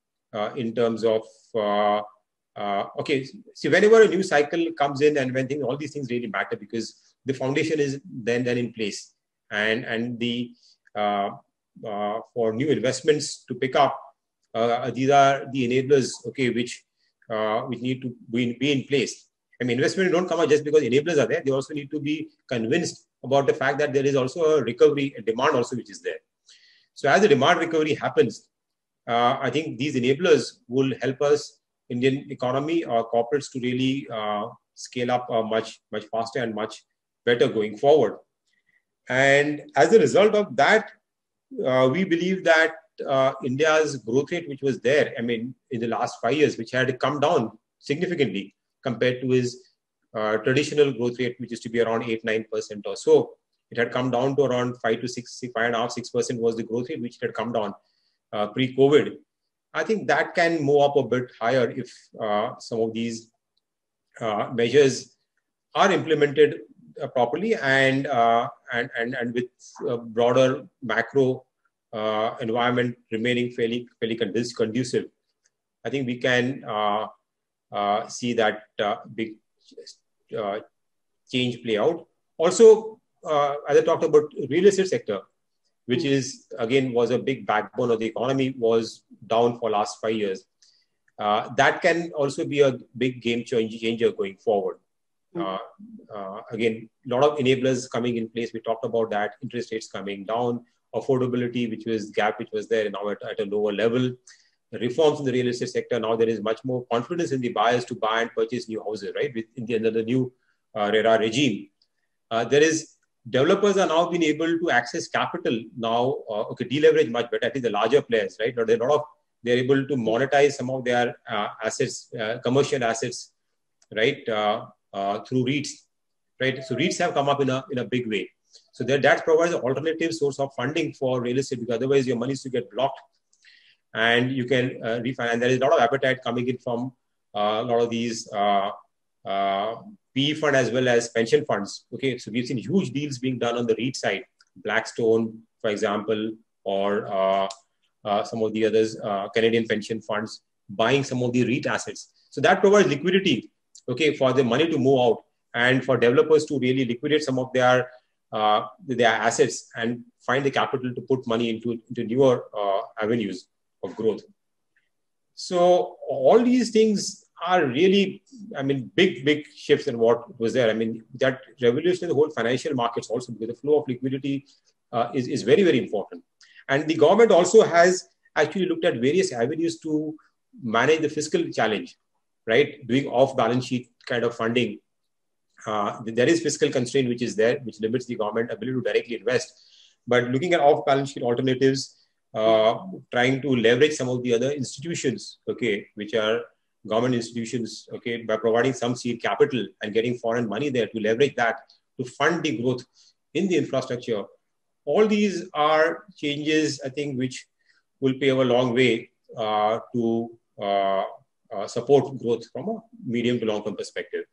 in terms of, okay, see, whenever a new cycle comes in and when all these things really matter, because the foundation is then in place, and the for new investments to pick up, these are the enablers, okay, which need to be in place. I mean, investment don't come out just because enablers are there. They also need to be convinced about the fact that there is also a recovery, a demand also which is there. So as the demand recovery happens, I think these enablers will help us, Indian economy or corporates, to really scale up much faster and much better going forward. And as a result of that, we believe that India's growth rate, which was there, I mean, in the last 5 years, which had come down significantly compared to his traditional growth rate, which used to be around 8-9% or so. It had come down to around 5 to 6, 5.5-6% was the growth rate, which had come down pre-COVID. I think that can move up a bit higher if some of these measures are implemented properly, and with a broader macro environment remaining fairly conducive. I think we can see that big change play out. Also, as I talked about, real estate sector, which is, again, was a big backbone of the economy, was down for last 5 years. That can also be a big game changer going forward. Again, a lot of enablers coming in place. We talked about that. Interest rates coming down, affordability, which was gap, which was there now at a lower level. The reforms in the real estate sector, now there is much more confidence in the buyers to buy and purchase new houses, right? Under the new RERA regime. Developers are now being able to access capital now, deleverage much better. I think the larger players, right? They're able to monetize some of their assets, commercial assets, right? Through REITs, right? So REITs have come up in a big way. So that provides an alternative source of funding for real estate, because otherwise your money is to get blocked, and you can refinance. And there is a lot of appetite coming in from a lot of these PE fund as well as pension funds. Okay, so we've seen huge deals being done on the REIT side, Blackstone, for example, or some of the others, Canadian pension funds, buying some of the REIT assets. So that provides liquidity, okay, for the money to move out, and for developers to really liquidate some of their assets and find the capital to put money into newer avenues of growth. So all these things are really, I mean, big shifts in what was there. I mean, that revolution in the whole financial markets also, because the flow of liquidity is very, very important. And the government also has actually looked at various avenues to manage the fiscal challenge, right? Doing off-balance sheet kind of funding. There is fiscal constraint which is there, which limits the government ability to directly invest. But looking at off-balance sheet alternatives, trying to leverage some of the other institutions, okay, which are government institutions, okay, by providing some seed capital and getting foreign money there to leverage that to fund the growth in the infrastructure. All these are changes, I think, which will pave a long way to support growth from a medium to long-term perspective.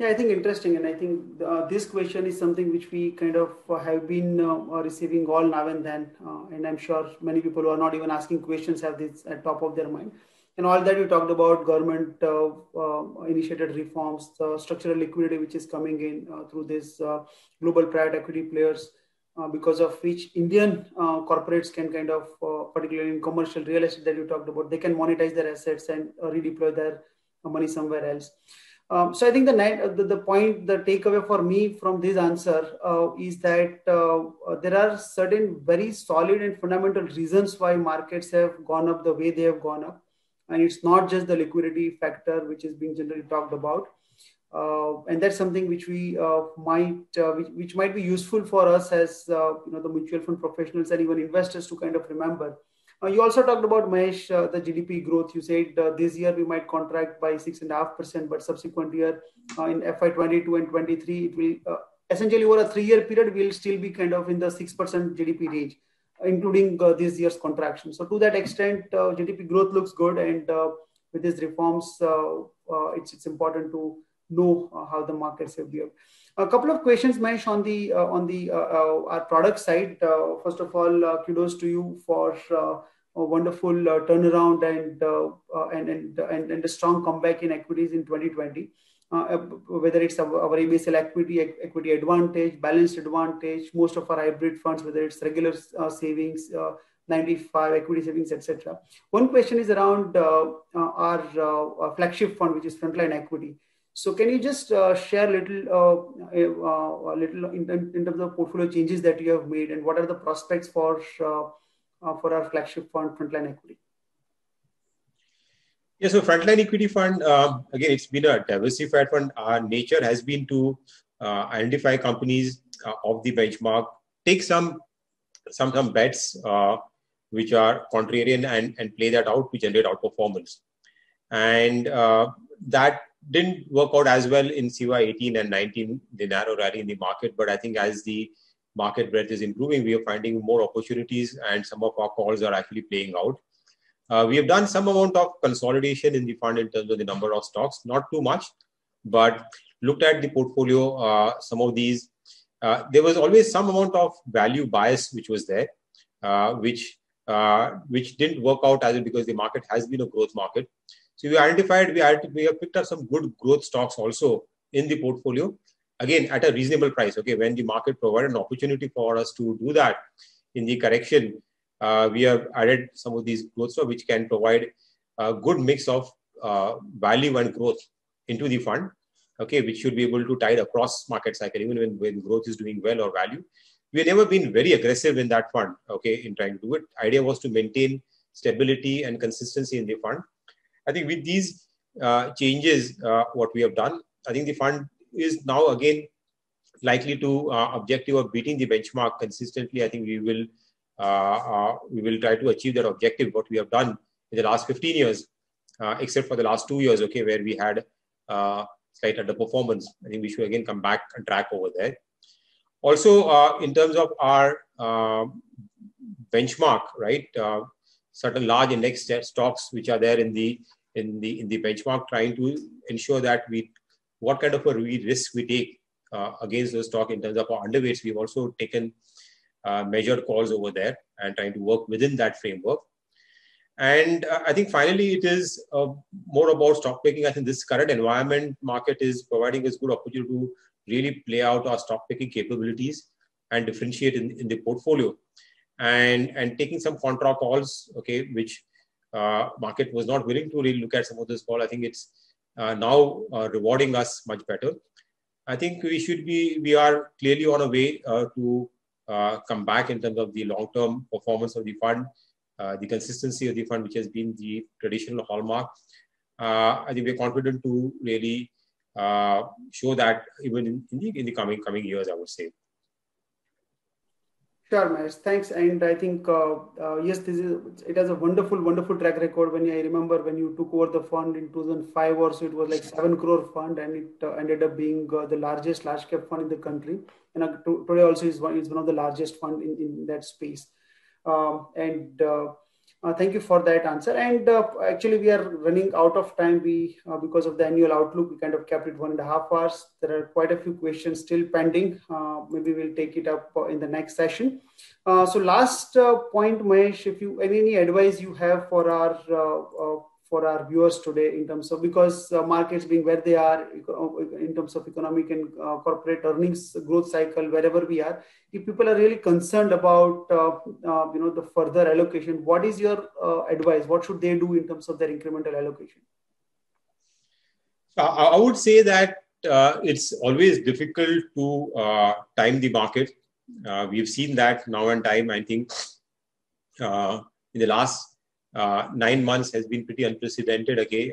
Yeah, I think interesting, and I think this question is something which we kind of have been receiving all now and then, and I'm sure many people who are not even asking questions have this at top of their mind. And all that you talked about government initiated reforms, the structural liquidity which is coming in through this global private equity players, because of which Indian corporates can kind of, particularly in commercial real estate that you talked about, they can monetize their assets and redeploy their money somewhere else. So I think the point, the takeaway for me from this answer is that there are certain very solid and fundamental reasons why markets have gone up the way they have gone up, and it's not just the liquidity factor which is being generally talked about, and that's something which we which might be useful for us as the mutual fund professionals and even investors to kind of remember. You also talked about, Mahesh, the GDP growth. You said this year we might contract by 6.5%, but subsequent year in FY22 and 23, it will essentially over a 3-year period, we'll still be kind of in the 6% GDP range, including this year's contraction. So to that extent, GDP growth looks good, and with these reforms, it's important to know how the markets have behaved. A couple of questions, Mahesh, on the our product side. First of all, kudos to you for a wonderful turnaround and a strong comeback in equities in 2020. Whether it's our ABSL equity advantage, balanced advantage, most of our hybrid funds, whether it's regular savings, 95 equity savings, etc. One question is around our flagship fund, which is Frontline Equity. So can you just share a little in terms of portfolio changes that you have made, and what are the prospects for our flagship fund, Frontline Equity? Yeah, so Frontline Equity Fund, again, it's been a diversified fund. Our nature has been to identify companies of the benchmark, take some bets which are contrarian and play that out to generate outperformance. And that didn't work out as well in CY 18 and 19, the narrow rally in the market. But I think as the market breadth is improving, we are finding more opportunities, and some of our calls are actually playing out. We have done some amount of consolidation in the fund in terms of the number of stocks, not too much, but looked at the portfolio, some of these, there was always some amount of value bias which was there, which didn't work out as well because the market has been a growth market. So we identified, we have picked up some good growth stocks also in the portfolio, again, at a reasonable price. Okay, when the market provided an opportunity for us to do that in the correction, we have added some of these growth stocks which can provide a good mix of value and growth into the fund, okay, which should be able to tide across market cycle, even when growth is doing well or value. We have never been very aggressive in that fund, okay, in trying to do it. Idea was to maintain stability and consistency in the fund. I think with these changes, what we have done, I think the fund is now again likely to objective of beating the benchmark consistently. I think we will try to achieve that objective, what we have done in the last 15 years, except for the last 2 years, okay, where we had slight underperformance. I think we should again come back and track over there. Also, in terms of our benchmark, right? Certain large index stocks which are there in the benchmark, trying to ensure that what kind of a risk we take against those stock in terms of our underweights. We've also taken measured calls over there and trying to work within that framework. And I think finally it is more about stock picking. I think this current environment market is providing us good opportunity to really play out our stock picking capabilities and differentiate in the portfolio, and taking some contra calls, okay, which market was not willing to really look at some of this call. I think it's now rewarding us much better. I think we are clearly on a way to come back in terms of the long-term performance of the fund, the consistency of the fund, which has been the traditional hallmark. I think we're confident to really show that even in the coming years, I would say. Sure, Mahesh. Thanks. And I think, yes, it has a wonderful track record. When I remember when you took over the fund in 2005 or so, it was like 7 crore fund, and it ended up being the largest large cap fund in the country. And today also is one of the largest fund in that space. Thank you for that answer. And actually, we are running out of time. We because of the annual outlook, we kind of kept it 1.5 hours. There are quite a few questions still pending. Maybe we'll take it up in the next session. So last point, Mahesh, if you any advice you have for our viewers today in terms of, because markets being where they are in terms of economic and corporate earnings growth cycle, wherever we are, if people are really concerned about the further allocation, what is your advice? What should they do in terms of their incremental allocation? So I would say that it's always difficult to time the market. We've seen that now and time. I think in the last 9 months has been pretty unprecedented. Okay,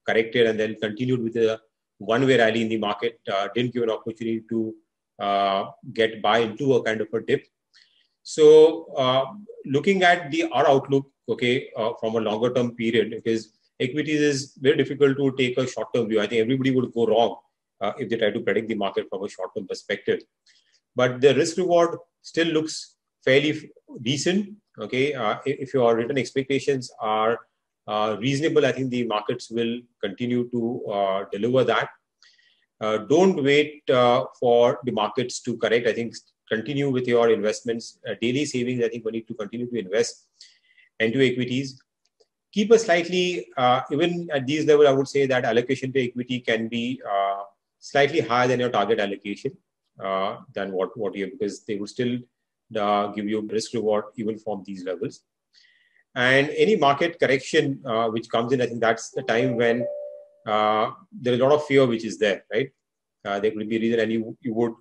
corrected and then continued with a one-way rally in the market. Didn't give an opportunity to get buy into a kind of a dip. So looking at our outlook, okay, from a longer term period, because equities is very difficult to take a short term view. I think everybody would go wrong if they try to predict the market from a short term perspective. But the risk reward still looks fairly decent. Okay, if your return expectations are reasonable, I think the markets will continue to deliver that. Don't wait for the markets to correct. I think continue with your investments. Daily savings, I think we need to continue to invest into equities. Keep a slightly, even at these levels, I would say that allocation to equity can be slightly higher than your target allocation than what you have, because they will still give you risk reward even from these levels. And any market correction which comes in, I think that's the time when there is a lot of fear which is there, right? There could be a reason, and you would,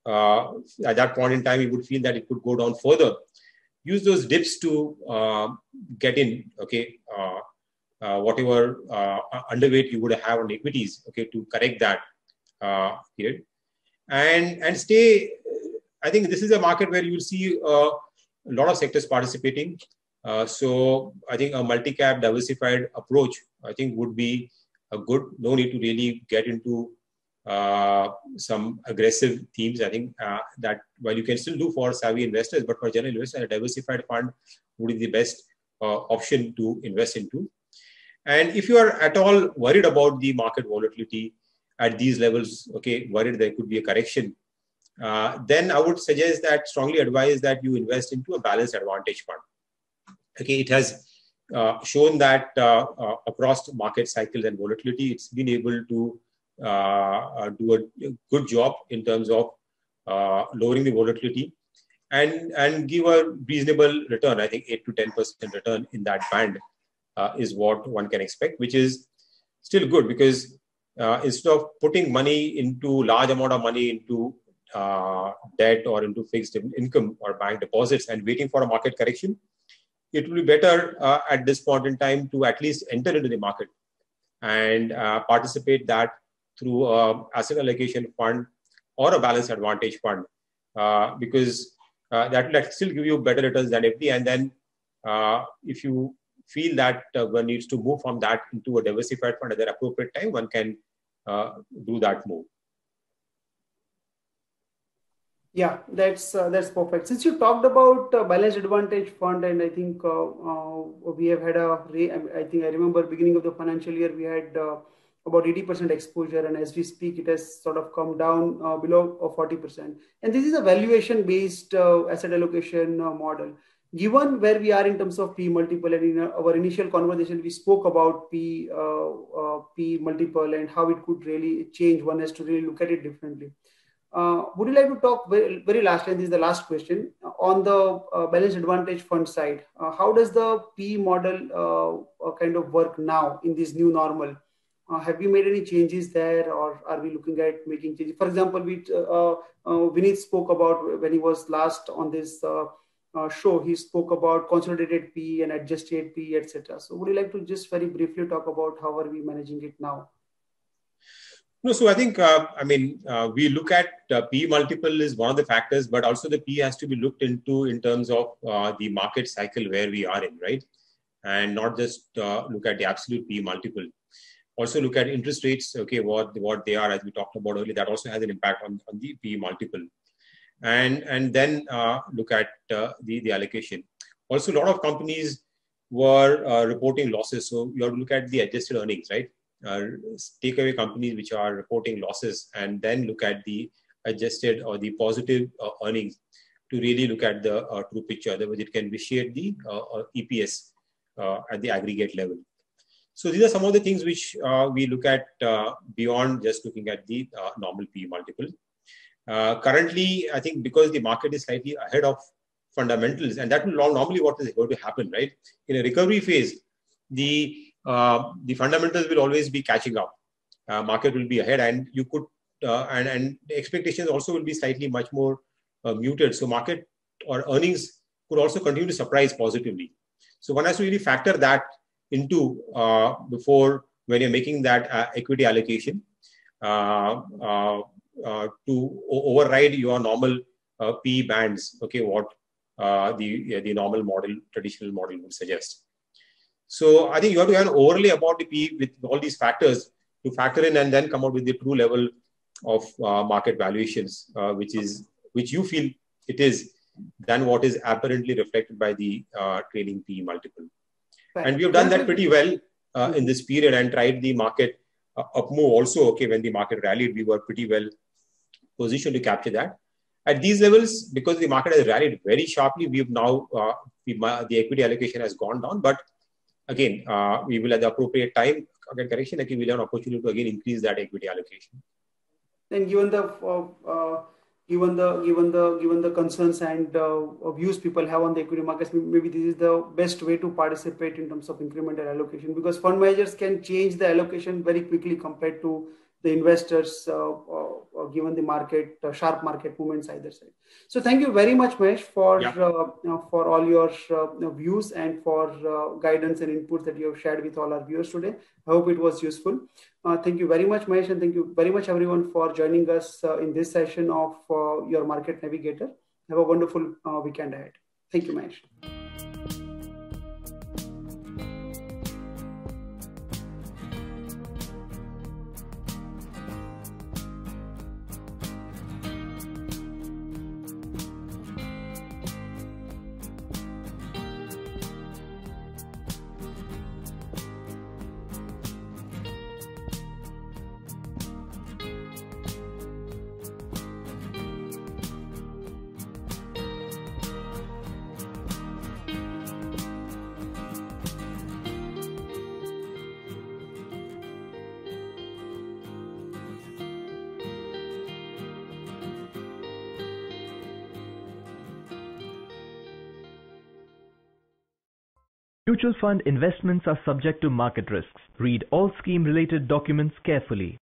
at that point in time, you would feel that it could go down further. Use those dips to get in, okay? Whatever underweight you would have on equities, okay, to correct that period. And stay, I think this is a market where you will see a lot of sectors participating. So I think a multi-cap diversified approach, I think, would be a good, no need to really get into some aggressive themes. I think that while you can still do for savvy investors, but for general investors, a diversified fund would be the best option to invest into. And if you are at all worried about the market volatility at these levels, okay, worried there could be a correction, then I would suggest that, strongly advise that you invest into a balanced advantage fund. Okay, it has shown that across market cycles and volatility, it's been able to do a good job in terms of lowering the volatility and give a reasonable return. I think 8 to 10% return in that band is what one can expect, which is still good, because instead of putting money into large amount of money into debt or into fixed income or bank deposits and waiting for a market correction, it will be better at this point in time to at least enter into the market and participate that through asset allocation fund or a balanced advantage fund, because that will still give you better returns than FD. And then if you feel that one needs to move from that into a diversified fund at the appropriate time, one can do that move. Yeah, that's perfect. Since you talked about balanced advantage fund, and I think we have had I think I remember beginning of the financial year we had about 80% exposure, and as we speak, it has sort of come down below 40%. And this is a valuation-based asset allocation model. Given where we are in terms of P multiple, and in our initial conversation, we spoke about P multiple and how it could really change. One has to really look at it differently. Would you like to talk very lastly, and this is the last question, on the balanced advantage fund side? How does the P model kind of work now in this new normal? Have you made any changes there, or are we looking at making changes? For example, Vineet spoke about, when he was last on this show, he spoke about consolidated P and adjusted P, etc. So would you like to just very briefly talk about how are we managing it now? No, so I think, we look at P multiple is one of the factors, but also the P has to be looked into in terms of the market cycle where we are in, right? And not just look at the absolute P multiple. Also look at interest rates, okay, what they are, as we talked about earlier, that also has an impact on the P multiple. And then look at the allocation. Also, a lot of companies were reporting losses. So you have to look at the adjusted earnings, right? Take away companies which are reporting losses and then look at the adjusted or the positive earnings to really look at the true picture. Otherwise, it can vitiate the EPS at the aggregate level. So these are some of the things which we look at beyond just looking at the normal PE multiple. Currently, I think because the market is slightly ahead of fundamentals, and that will normally what is going to happen, right? In a recovery phase, the fundamentals will always be catching up. Market will be ahead, and you could and the expectations also will be slightly much more muted. So market or earnings could also continue to surprise positively. So one has to really factor that into before when you're making that equity allocation to override your normal PE bands. Okay, what the normal model, traditional model would suggest. So I think you have to have an overlay about the PE with all these factors to factor in and then come out with the true level of market valuations, which you feel it is than what is apparently reflected by the trailing PE multiple. Right. And we have done that pretty well in this period and tried the market up move also. Okay, when the market rallied, we were pretty well positioned to capture that. At these levels, because the market has rallied very sharply, we've now the equity allocation has gone down. But again, we will at the appropriate time, again correction, again we'll have an opportunity to again increase that equity allocation. And given the concerns and views people have on the equity markets, maybe this is the best way to participate in terms of incremental allocation, because fund managers can change the allocation very quickly compared to the investors, given the sharp market movements either side. So thank you very much, Mahesh, for all your views and for guidance and inputs that you have shared with all our viewers today. I hope it was useful. Thank you very much, Mahesh, and thank you very much, everyone, for joining us in this session of your Market Navigator. Have a wonderful weekend ahead. Thank you, Mahesh. Mutual fund investments are subject to market risks. Read all scheme-related documents carefully.